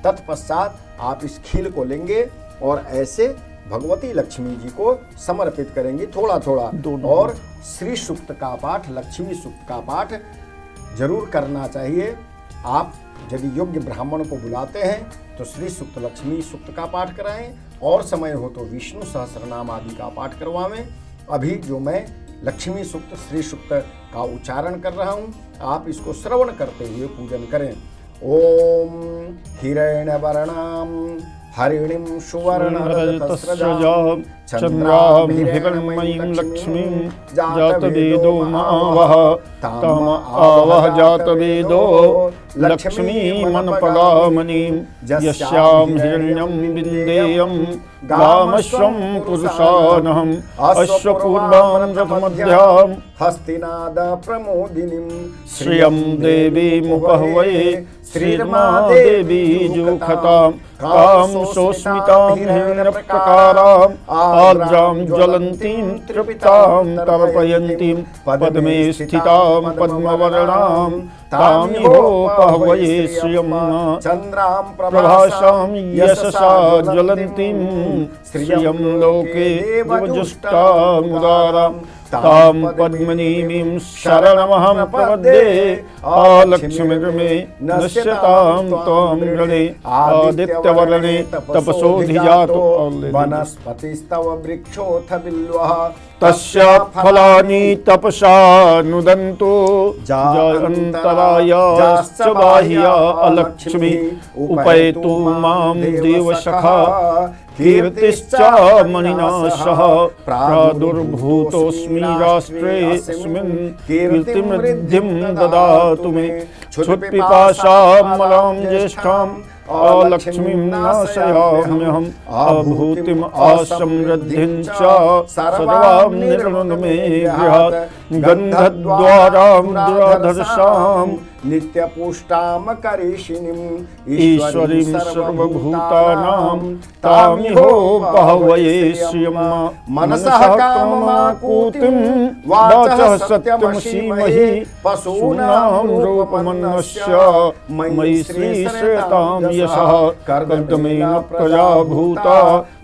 तत्पश्चात आप इस खील को लेंगे और ऐसे भगवती लक्ष्मी जी को समर्पित करेंगे थोड़ा थोड़ा। और श्री सूक्त का पाठ, लक्ष्मी सूक्त का पाठ जरूर करना चाहिए। आप यदि योग्य ब्राह्मण को बुलाते हैं तो श्री सूक्त, लक्ष्मी सूक्त का पाठ कराएं और समय हो तो विष्णु सहस्रनाम आदि का पाठ करवाएं। अभी जो मैं लक्ष्मी सूक्त, श्री सूक्त का उच्चारण कर रहा हूं, आप इसको श्रवण करते हुए पूजन करें। ओम हिरण्यवर्णाम हरिणीं सुवर्णरजतस्रजां चन्द्रां हिरण्मयीं लक्ष्मीं जातवेदो मावः ताम आवह जातवेदो लक्ष्मीमनपगामनीं यस्यां हिरण्यं विन्देयं गामश्वं पुरुषानहम् अश्वपूर्वां रथमध्यां हस्तिनाद प्रमोदिनीं श्रियं देवीमुपहवये श्रीर्मा देवी जुखतां कां सोस्मितां हिरण्यप्रकारां आर्द्रां ज्वलन्तीं तृप्तां तर्पयन्तीं पद्मे स्थितां पद्मवर्णां तामिहोपहवये श्रियं चन्द्रां प्रभासां यशसा ज्वलन्तीं श्रियं लोके देवजुष्टामुदारां तां पद्मनीमीं शरणमहं प्रपद्ये आलक्ष्मीर्मे नश्यतां त्वां गणे आदित्यवर्णे तपसोऽधिजातो वनस्पतिस्तव वृक्षोऽथ बिल्वः तस्य फलानि तपसा नुदन्तो जयन्तरायाश्च बाह्या अलक्ष्मी उपैतु मां देवसखा कीर्तिश्च मणिना सह प्रादुर्भूतोऽस्मि राष्ट्रेऽस्मिन् कीर्तिमृद्धिं ददातु मे क्षुत्पिपासां मलां ज्येष्ठाम् अलक्ष्मीं नाशयाम्यहम् अभूतिम् असमृद्धिं च सर्वां निर्णुद मे गृहात् गन्धद्वारां दुराधर्षां नित्यपुष्टां करीषिणीं ईश्वरीं सर्वभूतानां तामिहोपहवये श्रियं मनसः काममाकूतिं वाचः सत्यमसीमहि पशूनां रूपमन्नस्य मयि श्रीश्रेतां यशः कर्दमेन प्रजा भूता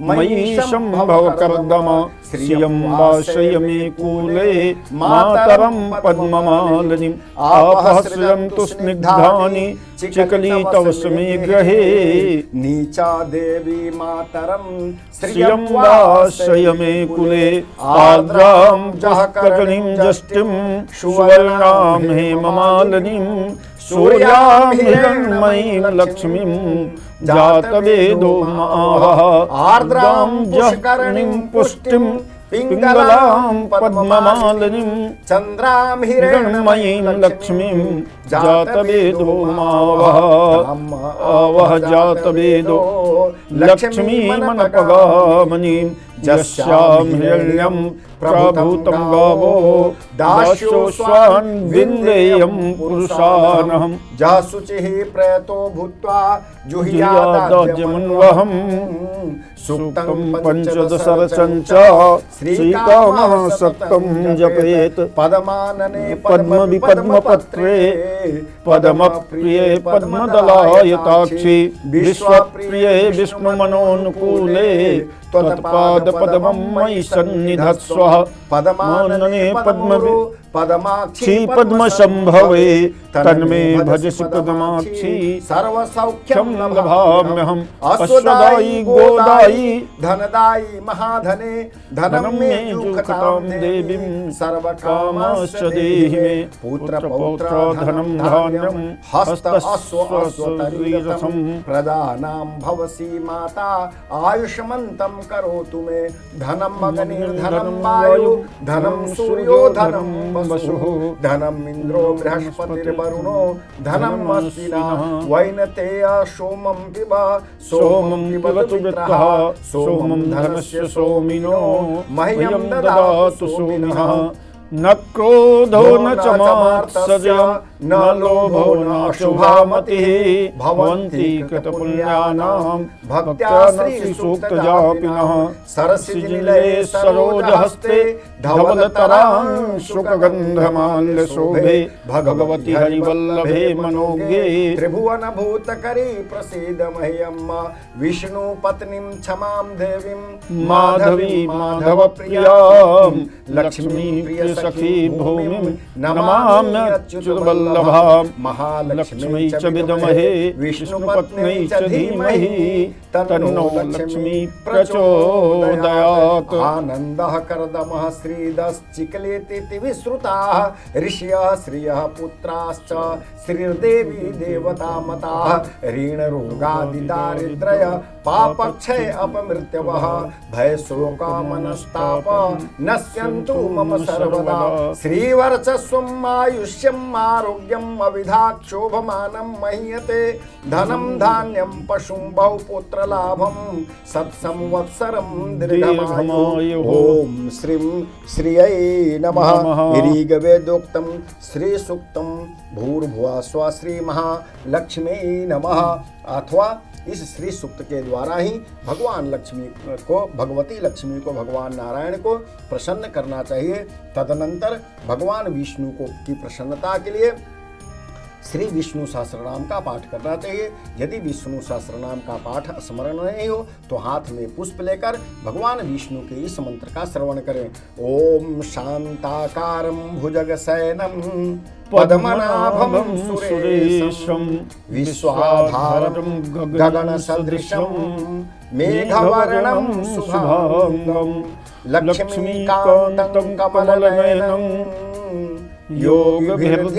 मयि सम्भव कर्दम श्रियं वासय मे कूले मातरं पद्ममालिनीम् आपः श्रियन्तु स्निग्धानि चिकलितवसमे गृहे नीचा देवी मातरं श्रियं वासय मे कुले आर्द्रां जहकर्णीं जष्टिं सुवर्णां हेममालिनीं सूर्यां हिरण्मयीं लक्ष्मीं जातवेदो मावः आर्द्रां जहकर्णीं पुष्टिं पिङ्गलां पद्ममालिनीं चन्द्रां हिरण्मयीं लक्ष्मीं जातवेदो मावः आवह जातवेदो लक्ष्मीमनपगामनीं यस्यां हिरण्यं प्रभूतं गावो दास्यो स्वान् विन्देयं पुरुषानहम् जासुचिः प्रयतो भूत्वा जुह्यादाज्यमन्वहम् सूक्तं पञ्चदशरचं च श्रीकामः सत्तं जपेत् पदमानने पद्मविपद्मपत्रे पद्मप्रिये पद्मदलायताक्षि विश्वप्रिये विष्णुमनोनुकूले त्वत्पादपद्मं मयि सन्निधत्स्व पदमानने पद्मक्षी पद्मसंभवे तन्मे भज भजसि पदमाक्षी सर्वसौख्यं लभाम्यहम् अश्वदायी गोदायी धनदायी महाधने धनं मे युक्तां देवीं सर्वकामश्च देहि मे पुत्र पौत्र धनं धान्यं हस्त अश्व अश्वतरीरथं प्रदानां भवसि माता आयुष्मन्तं करोतु मे धनं अग्निर्धनं वायु धनं सूर्यो धनं वसुः धनं इन्द्रो बृहस्पतिर्वरुणो धनं अश्विनः वैनतेय सोमं पिब सोमं पिबतु मित्रः सोमं धनस्य सोमिनो मह्यं ददातु सोमिनः न क्रोधो न च मात्सर्यं न लोभो न शुभा मतिः भवन्ति कृतपुण्यानां भक्त्या श्रीसूक्तजापिनः सरसिजनिलये सरोजहस्ते धवलतरां शुकगन्धमाल्यशोभे भगवति हरिवल्लभे मनोज्ञे त्रिभुवनभूतकरी प्रसीद मह्यम् विष्णुपत्नीं क्षमां देवीं माधवी माधवप्रियां लक्ष्मी प्रिय सखी भूमिं नमाम्यच्युतवल्लभां महालक्ष्मी च विद्महे विष्णुपत्न्यै च धीमहि तन्नो लक्ष्मी प्रचोदयात् आनन्दः करदमः श्रीदश्चिक्लेति विश्रुताः ऋषयः श्रियः पुत्राश्च श्रीर्देवी देवता मताः ऋणरोगादिदारिद्र्य पापक्षय अपमृत्यवः भयशोकमनस्ताप नश्यन्तु मम सर्वदा श्रीवर्चस्वम् आयुष्यम् आरोग्यम् अविधाक्षोभमानं मह्यते धनं धान्यं पशुं बहुपुत्रलाभं सत्संवत्सरं दृढमायु ओम श्रीं श्रियै नमः ऋग्वेदोक्तं श्रीसूक्तं भूर्भुवः स्वः श्री महालक्ष्मी नमः। अथवा इस श्री सूक्त के द्वारा ही भगवान लक्ष्मी को भगवती लक्ष्मी को भगवान नारायण को प्रसन्न करना चाहिए। तदनंतर भगवान विष्णु को की प्रसन्नता के लिए श्री विष्णु सहस्रनाम का पाठ करना चाहिए। यदि विष्णु सहस्रनाम का पाठ स्मरण नहीं हो तो हाथ में पुष्प लेकर भगवान विष्णु के इस मंत्र का श्रवण करें। ओम शांताकारं भुजगशयनं पद्मनाभं सुरेशं विश्वाधारं गगनसदृशं मेघवर्णं शुभांगं लक्ष्मीकान्तं कमलनयनं योगभिर्ध्यानगम्यं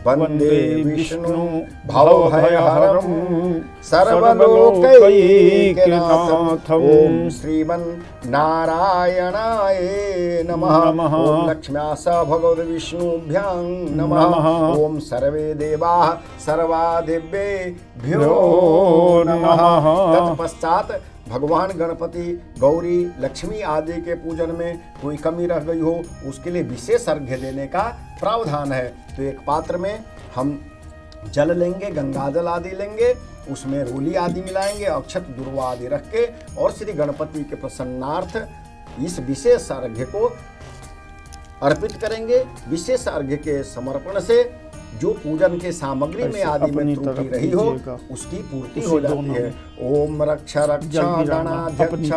वन्दे विष्णु भवभयहरं सर्वलोकैकनाथं ओम श्रीमन्नारायणाय नमः। ओम लक्ष्म्या सह भगवद्विष्णुभ्यां नमः। ओम सर्वे देवाः सर्वादिव्येभ्यो नमः। तत्पश्चात भगवान गणपति गौरी लक्ष्मी आदि के पूजन में कोई कमी रह गई हो उसके लिए विशेष अर्घ्य देने का प्रावधान है। तो एक पात्र में हम जल लेंगे, गंगा जल आदि लेंगे, उसमें रोली आदि मिलाएंगे, अक्षत दुर्वा आदि रख के और श्री गणपति के प्रसन्नार्थ इस विशेष अर्घ्य को अर्पित करेंगे। विशेष अर्घ्य के समर्पण से जो पूजन के सामग्री में आदि में त्रुटि रही हो उसकी पूर्ति हो जाती है। ओम रक्ष रक्ष गणाध्यक्ष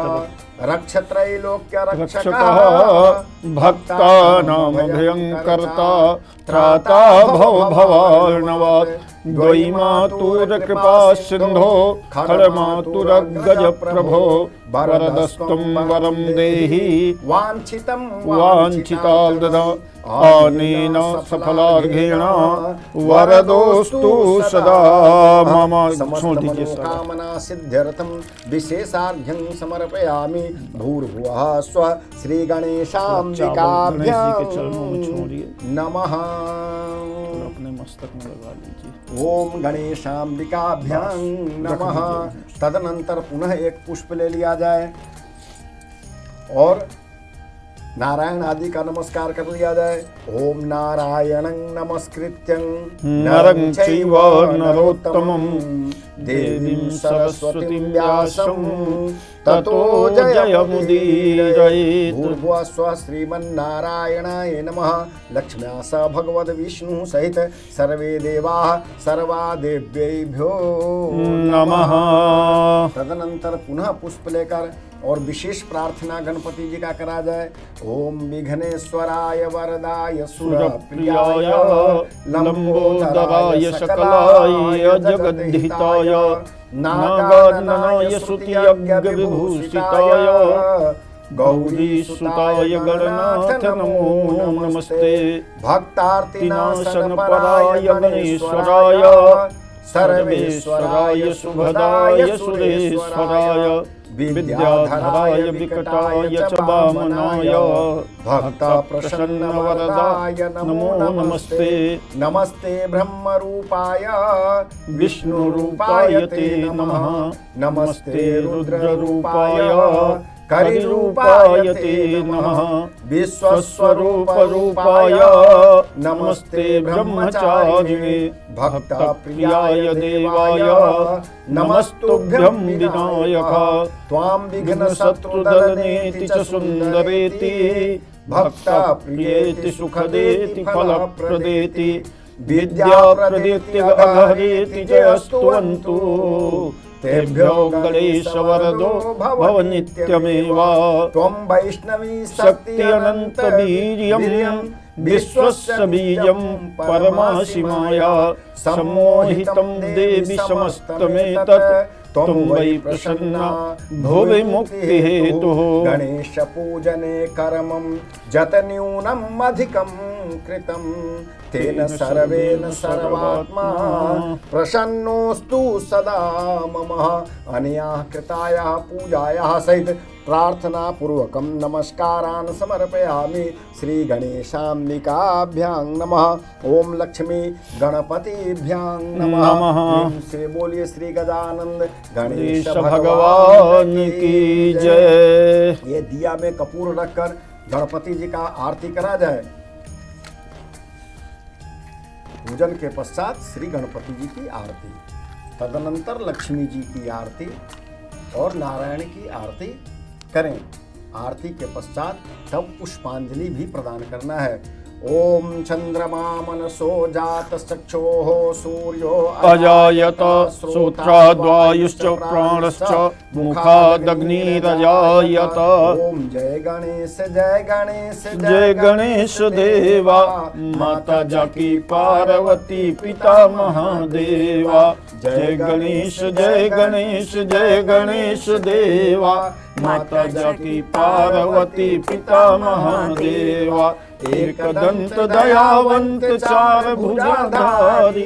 रक्ष त्रैलोक्य रक्षकः भक्तानां भयंकर्ता त्राता भव भवार्णवात् द्वैमातुर कृपा सिंधो खरमातुरग्गज प्रभो वरदस्त्वं वरं देहि वाञ्छितं वाञ्छिताल् ददा अनेन सफलार्घेण वरदोस्तु सदा मम। कामना सिद्ध्यर्थं विशेषार्घ्यं समर्पयामि। भूर्भुवः स्वः श्री गणेशाम्बिकाभ्यां नमः। अपने मस्तक में लगा लीजिए। ओम गणेशाम्बिकाभ्यां नमः। तदनंतर पुनः एक पुष्प ले लिया जाए और नारायण आदि का नमस्कार कर लिया जाए। ओम नारायणं नमस्कृत्यं नरं चैव नरोत्तमं देवीं सरस्वतीं व्यासं ततो जयमुदीरयेत्। भूर्भुवः स्वः श्रीमन्नारायणाय नमः। लक्ष्म्या सह भगवद्विष्णुः सहित सर्वे देवाः सर्वा देव्येभ्यो नमः। तदनंतर पुनः पुष्प लेकर और विशेष प्रार्थना गणपति जी का करा जाए। ओम विघ्नेश्वराय वरदाय सुरप्रियाय लंबोदराय सकलाय जगद्धिताय नागाननाय स्तुतियज्ञविभूषिताय गौरीसुताय गणनाथ नमो नमस्ते। भक्तार्तिनाशनपराय गणेश्वराय सर्वेश्वराय सुभदाय सुरेश्वराय विद्याधराय विकटाय च वामनाय भक्त प्रसन्न वरदाय नमो नमस्ते। नमस्ते ब्रह्म रूपाय विष्णु रूपाय ते नमः। नमस्ते रुद्र रूपाय करिरूपाय ते नमः। विश्वस्वरूप रूपाय नमस्ते ब्रह्मचारिणे भक्त प्रियाय देवाय नमस्तुभ्यं विनायक। त्वां विघ्न शत्रुदलनेति च सुन्दरेति भक्त प्रियेति सुखदेति फलप्रदेति विद्याप्रदेति अघरेति जयस्तुवन्तु। तेभ्यो गणेश वरदो भव नित्यमेव। त्वं वैष्णवी शक्ति अनंत वीर्यं विश्वस्य बीजं परमासि माया सम्मोहितं देवि समस्तमेतत् त्वं वै प्रसन्ना भुवि मुक्तिहेतुः। गणेश पूजने कर्मं जत न्यूनम् अधिकं कृतं तेन सर्वेन सर्वात्मा प्रसन्नोस्तु सदा मम। अनयाः कृतायाः पूजायाः सहित प्रार्थना पूर्वकं नमस्कारान् समर्पयामि। श्री गणेशाम्बिकाभ्यां नमः। ओम लक्ष्मी गणपतिभ्यां नमः। से बोलिए श्री गजानंद गणेश भगवान की जय। ये दिया में कपूर रखकर गणपति जी का आरती करा जाए। पूजन के पश्चात श्री गणपति जी की आरती, तदनंतर लक्ष्मी जी की आरती और नारायण की आरती करें। आरती के पश्चात तब पुष्पांजलि भी प्रदान करना है। ओम चंद्रमा मनसो जात चक्षोः सूर्यो अजायत श्रोत्राद्वायुश्च प्राणश्च मुखादग्निरजायत। ओम जय गणेश जय गणेश जय गणेश देवा माता जाकी पार्वती पिता महादेवा। जय गणेश जय गणेश जय गणेश देवा माता जाकी पार्वती पिता महादेवा। एक दंत दयावंत चार भुजाधारी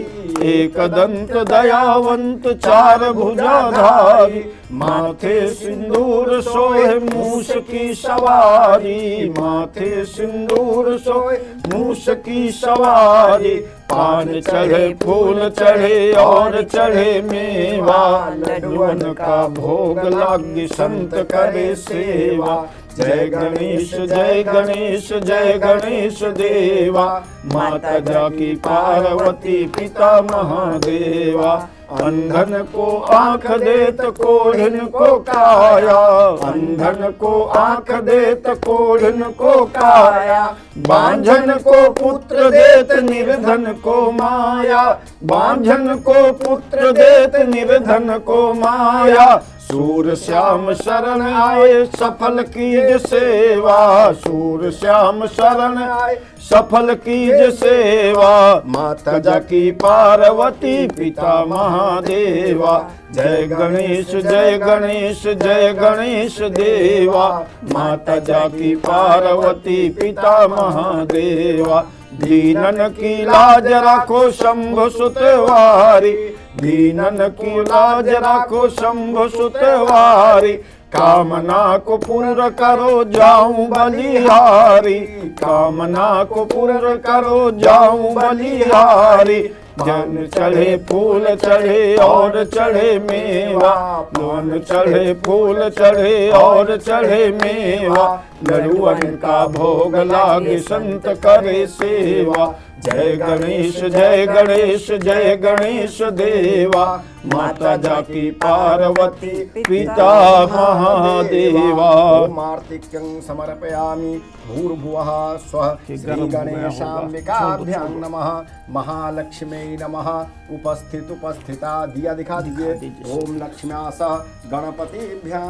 एक दंत दयावंत चार भुजाधारी माथे सिंदूर सोहे मूस की सवारी माथे सिंदूर सोहे मूस की सवारी। पान चढ़े फूल चढ़े और चढ़े मेवा लड्डुअन का भोग लागी संत करे सेवा। जय गणेश जय गणेश जय गणेश देवा माता जाकी पार्वती पिता महादेवा। अंधन को आंख देत कोढ़िन को काया अंधन को आंख देत कोढ़िन को काया। बांझन को पुत्र देत निर्धन को माया बांझन को पुत्र देत निर्धन को माया। सूर श्याम शरण आए सफल कीज सेवा सूर श्याम शरण आए सफल कीज सेवा। माता जाकी पार्वती पिता महादेवा। जय गणेश जय गणेश जय गणेश देवा माता जाकी पार्वती पिता महादेवा। दीनन की लाज रखो शंभु सुतवारी दीनन की लाज रखो शंभु सुतवारी। कामना को पूर्ण करो जाऊं बलिहारी कामना को पूर्ण करो जाऊं बलिहारी। जन चढ़े फूल चढ़े और चढ़े मेवा मन चढ़े फूल चढ़े और चढ़े मेवा। लड्डुअन का भोग लागे संत करे सेवा। जय गणेश जय गणेश जय गणेश देवा, माता जाकी पार्वती पिता महादेवा। ओम आर्तिक्यं समर्पयामि भूर्भुवः स्वः श्री गणेशाम्बिकाभ्यां नमः। महालक्ष्मी नमः। उपस्थिता दिया दिखा दीजिए। ओम लक्ष्म्या सह गणपतिभ्यां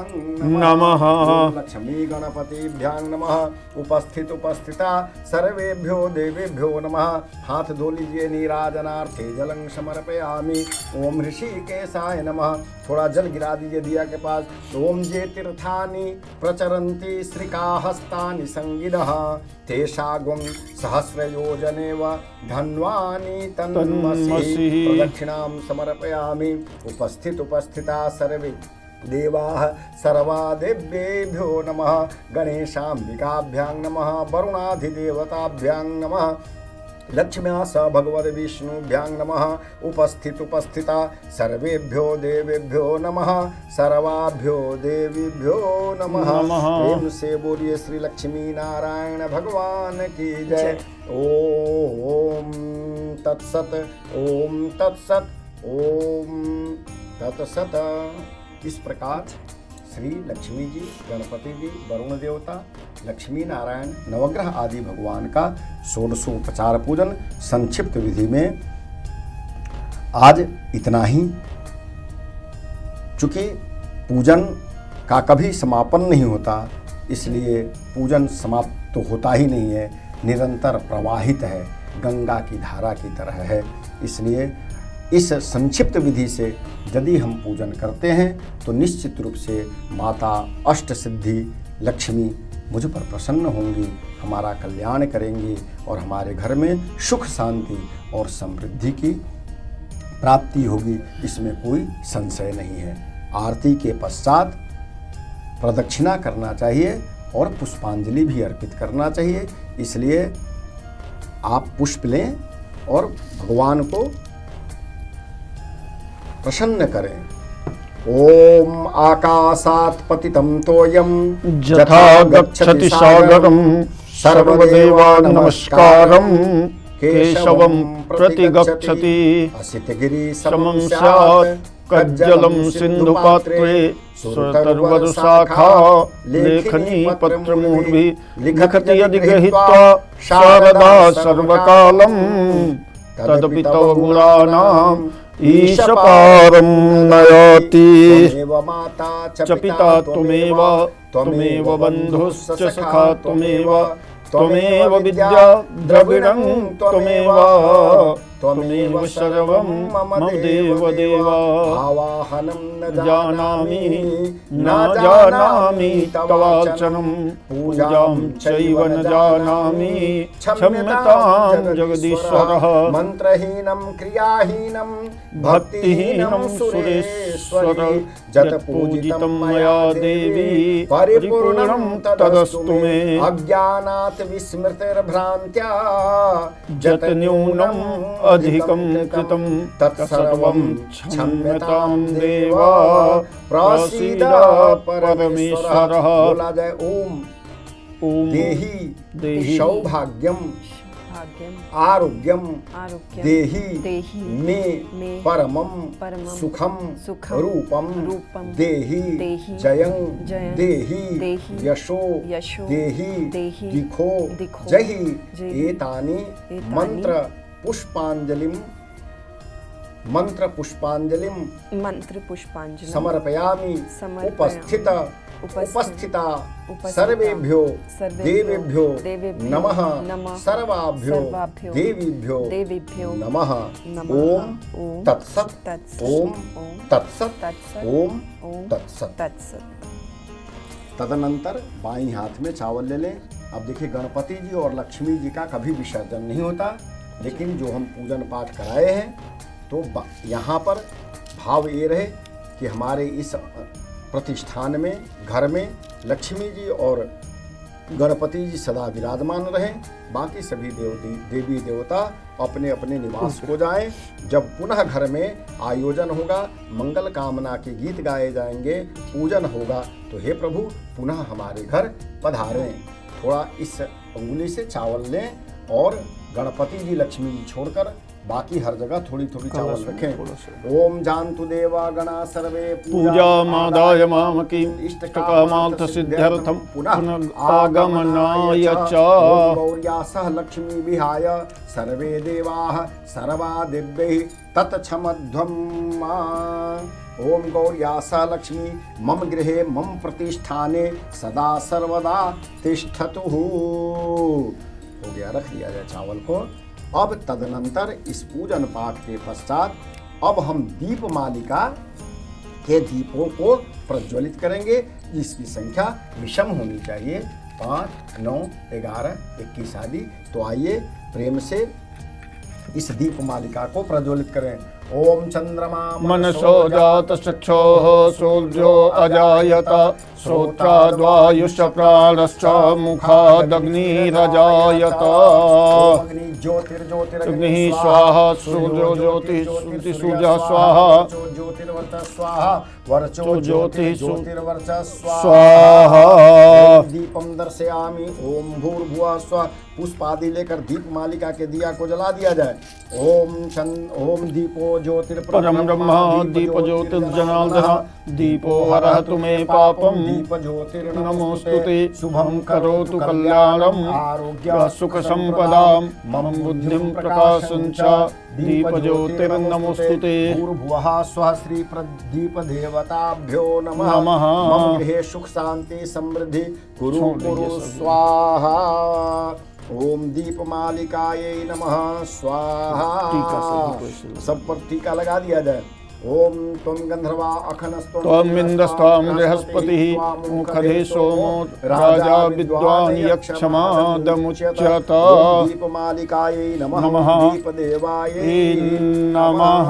नमः। ओम लक्ष्मी गणपतिभ्यां नमः। उपस्थिता सर्वेभ्यो देवेभ्यो नमः। हाथ धो लीजिए। नीराजनार्थे जलं समर्पयामि। ओम ऋषिकेशाय नमः। थोड़ा जल गिरा दीजिए दिया के पास। ओम जे तीर्थानि प्रचरन्ति श्रीकाहस्तानि संगिदः, तेषागुं सहस्रयोजनेव धन्वानि तन्मसि। प्रदक्षिणां समर्पयामि। उपस्थिता सर्वे देवाः सर्वादेव्येभ्यो नमः। गणेशाम्बिकाभ्यां नमः। वरुणाधिदेवताभ्यां नमः। लक्ष्म्या स भगवद विष्णुभ्यां नमः। उपस्थिता सर्वेभ्यो देवेभ्यो नमः। सर्वाभ्यो देवीभ्यो नमः। प्रेम से बोलिए श्री लक्ष्मी नारायण भगवान की जय। ओम तत्सत ओम तत्सत ओम तत्सत। इस प्रकार श्री लक्ष्मी जी, गणपति जी, वरुण देवता, लक्ष्मी नारायण, नवग्रह आदि भगवान का षोडशोपचार पूजन संक्षिप्त विधि में आज इतना ही। चूँकि पूजन का कभी समापन नहीं होता, इसलिए पूजन समाप्त तो होता ही नहीं है, निरंतर प्रवाहित है, गंगा की धारा की तरह है। इसलिए इस संक्षिप्त विधि से यदि हम पूजन करते हैं तो निश्चित रूप से माता अष्ट सिद्धि लक्ष्मी मुझ पर प्रसन्न होंगी, हमारा कल्याण करेंगी और हमारे घर में सुख शांति और समृद्धि की प्राप्ति होगी। इसमें कोई संशय नहीं है। आरती के पश्चात प्रदक्षिणा करना चाहिए और पुष्पांजलि भी अर्पित करना चाहिए। इसलिए आप पुष्प लें और भगवान को प्रसन्न करें। ओम आकाशात् पतितं तोयं यथा गच्छति सागरं सर्वदेवा नमस्कारं केशवं प्रतिगच्छति। असितगिरिसमं स्यात् कज्जलं सिन्धुपात्रे सुरतर्वरुशाखा लेखनी पत्रमूर्भिः लिखति यदि गृहीत्वा शारदा सर्वकालं तदपि तव गुणानाम् ईशपारं नयाति। च पिता त्वमेव त्वमेव बन्धुश्च सखा त्वमेव विद्या द्रविणं त्वमेव सर्वं मम देव। आवाहनं न जानामि तवार्चनं पूजां चैव न जानामि क्षम्यतां जगदीश्वरः। मंत्रहीनं क्रियाहीनं भक्तिहीनं सुरेश्वर जतपूजितं मया देवी परिपूर्णं तदस्तु मे। अज्ञानात् विस्मृतिर्भ्रान्त्या जत न्यूनम् अधिकं कृतं तत्सर्वं क्षम्यतां देव प्रसीद परमेश्वरः। बोला जाए ओम। देहि सौभाग्यम आरोग्यम देहि मे परमं सुखम रूपम देहि जयं देहि यशो देहि दिखो जहि। एतानि मंत्र पुष्पांजलिं समर्पयामि। उपस्थिता सर्वेभ्यो देवेभ्यो नमः। सर्वाभ्यो देवीभ्यो नमः। ओम तत्सत ओम तत्सत ओम तत्सत। तदनंतर बाईं हाथ में चावल ले लें। अब देखिए, गणपति जी और लक्ष्मी जी का कभी विसर्जन नहीं होता, लेकिन जो हम पूजन पाठ कराए हैं तो यहाँ पर भाव ये रहे कि हमारे इस प्रतिष्ठान में, घर में लक्ष्मी जी और गणपति जी सदा विराजमान रहें। बाकी सभी देवी देवता अपने अपने निवास को जाएं। जब पुनः घर में आयोजन होगा, मंगल कामना के गीत गाए जाएंगे, पूजन होगा, तो हे प्रभु पुनः हमारे घर पधारें। थोड़ा इस उंगली से चावल लें और गणपति जी लक्ष्मी जी छोड़कर बाकी हर जगह थोड़ी थोड़ी चावल रखें। ओम जानतु देवा गणा सर्वे पूजा मादाय मामकी इष्टकामार्थ सिद्ध्यर्थम पुनः आगमनाय च। ओम गौर्या सह लक्ष्मी विहाय सर्वे देवाः सर्वा दिव्यैः तत्क्षमध्वम्। ओम गौर्या सह लक्ष्मी मम गृहे मम प्रतिष्ठाने सदा सर्वदा तिष्ठतु। हो गया, रख दिया जाए चावल को। अब तदनंतर इस पूजन पाठ के पश्चात अब हम दीप मालिका के दीपों को प्रज्वलित करेंगे, जिसकी संख्या विषम होनी चाहिए, 5, 9, 11, 21 आदि। तो आइए प्रेम से इस दीप मालिका को प्रज्वलित करें। ओम चंद्रमा मनसो जात चक्षोः सूर्यो अजायत श्रोत्राद्वायुश्च प्राणश्च मुखादग्निरजायत। अग्निः स्वाहा सूर्यो ज्योतिः सूर्यः स्वाहा ज्योतिर्वर्चः स्वाहा वर्चो ज्योतिः ज्योतिर्वर्चः स्वाहा। दीपम दर्शयामि। ओम भूर्भुवः स्वः। पुष्प आदि लेकर दीप मालिका के दिया को जला दिया जाए। ओम दीपो परम ब्रह्म दीप ज्योतिर्जनार्दनः दीपो हरतु मे पापम दीप ज्योतिर्नमोस्तुते शुभं करोतु कल्याणम् आरोग्य सुख संपदां मम बुद्धिं प्रकाशं च दीप ज्योतिर्नमोस्तुते। भूर्भुवः स्वः श्री प्रदीप देवताभ्यो नमः। मम गृहे सुख शांति समृद्धि कुरु कुरु स्वाहा। ओम दीप मालिकायै नमः स्वाहा। सब पर टीका लगा दिया जाए। ओम त्वं गंधर्वा अखनस्त्वं त्वं इन्द्रस्त्वं बृहस्पतिः मुखदे सोमो राजा विद्वान् यक्षमादमुच्यत। दीप मालिकायै नमः। दीप देवायै नमः।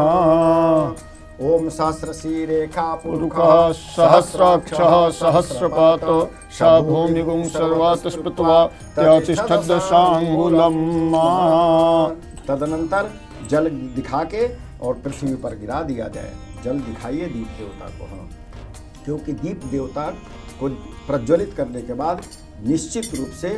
ओम सहस्रशी रेखा पुरुषः सहस्राक्षः सहस्रपातो स भूमिगुं सर्वात् स्मृत्वा त्यातिष्ठदशाङ्गुलम्। तदनंतर जल दिखा के और पृथ्वी पर गिरा दिया जाए। जल दिखाइए दीप देवता को। हाँ, क्योंकि दीप देवता को प्रज्वलित करने के बाद निश्चित रूप से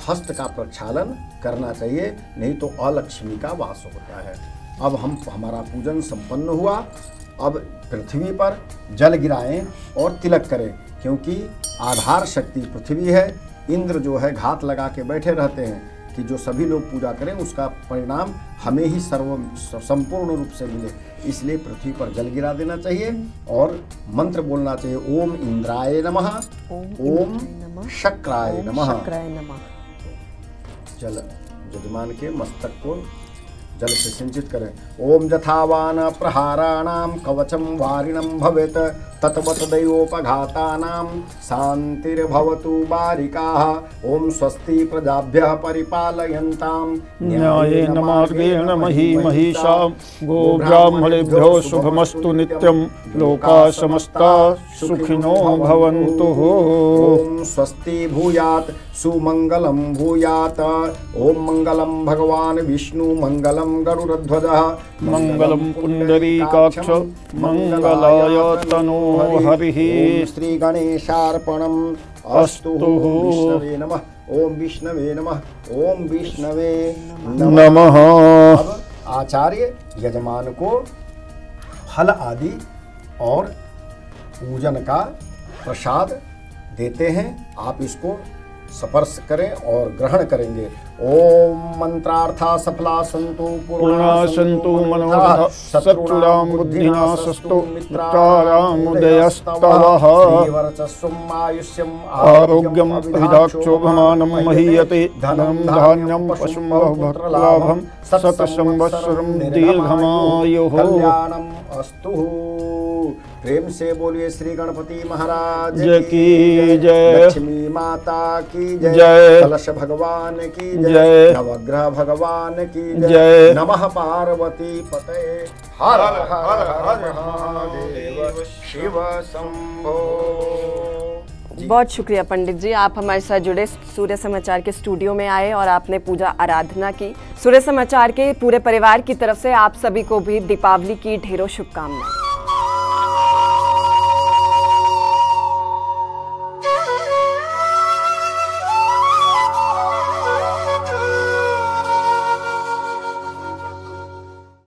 हस्त का प्रक्षालन करना चाहिए, नहीं तो अलक्ष्मी का वास होता है। अब हमारा पूजन संपन्न हुआ। अब पृथ्वी पर जल गिराएं और तिलक करें, क्योंकि आधार शक्ति पृथ्वी है। इंद्र जो है घात लगा के बैठे रहते हैं कि जो सभी लोग पूजा करें उसका परिणाम हमें ही संपूर्ण रूप से मिले, इसलिए पृथ्वी पर जल गिरा देना चाहिए और मंत्र बोलना चाहिए। ओम इंद्राय नमः, ओम शक्राय नमः। जल यजमान के मस्तक को जल से सिंचित करें। ओम जथावान प्रहाराणां कवचम वारिणं भवेत् ततवत दैवोपघातानां शान्तिर्भवतु बारिकाः। ओम स्वस्ति प्रजाभ्यः परिपालयन्तां न्यायेन मार्गेण महिषां गोब्राह्मणेभ्यो शुभमस्तु नित्यं लोकाः समस्ताः सुखिनो भवन्तु। ओम स्वस्ति भूयात् सुमंगलम भूयात्। ओम मंगलम भगवान विष्णु मंगलम गरुड़ध्वजः मंगलम पुंडरीकाक्ष मंगलाय तनो हरिः। श्री गणेशार्पणम् अस्तु। विष्णवे नमः। ओम विष्णवे नमः। ओम विष्णवे नमः। अब आचार्य यजमान को फल आदि और पूजन का प्रसाद देते हैं। आप इसको स्पर्श करें और ग्रहण करेंगे। ओम मंत्रार्था सफला संतु पूर्णा संतु मनोरथ शत्रुणां बुद्धिनाशस्तु मित्राणां उदयस्तवः। श्रीवर्चस्वम् आयुष्यम् आरोग्यम् अभिधाक्षोभमानं महीयते धनं धान्यं पशुं बहुपुत्रलाभं शतसंवत्सरं दीर्घमायुः। कल्याणम् अस्तु। प्रेम से बोलिए श्री गणपति महाराज की जय। लक्ष्मी माता की जय। कलश भगवान की जय। नवग्रह भगवान की जय। नमः पार्वती पते। हर हर हर महादेव शिव शंभो। बहुत शुक्रिया पंडित जी, आप हमारे साथ जुड़े, सूर्य समाचार के स्टूडियो में आए और आपने पूजा आराधना की। सूर्य समाचार के पूरे परिवार की तरफ से आप सभी को भी दीपावली की ढेरों शुभकामनाएं।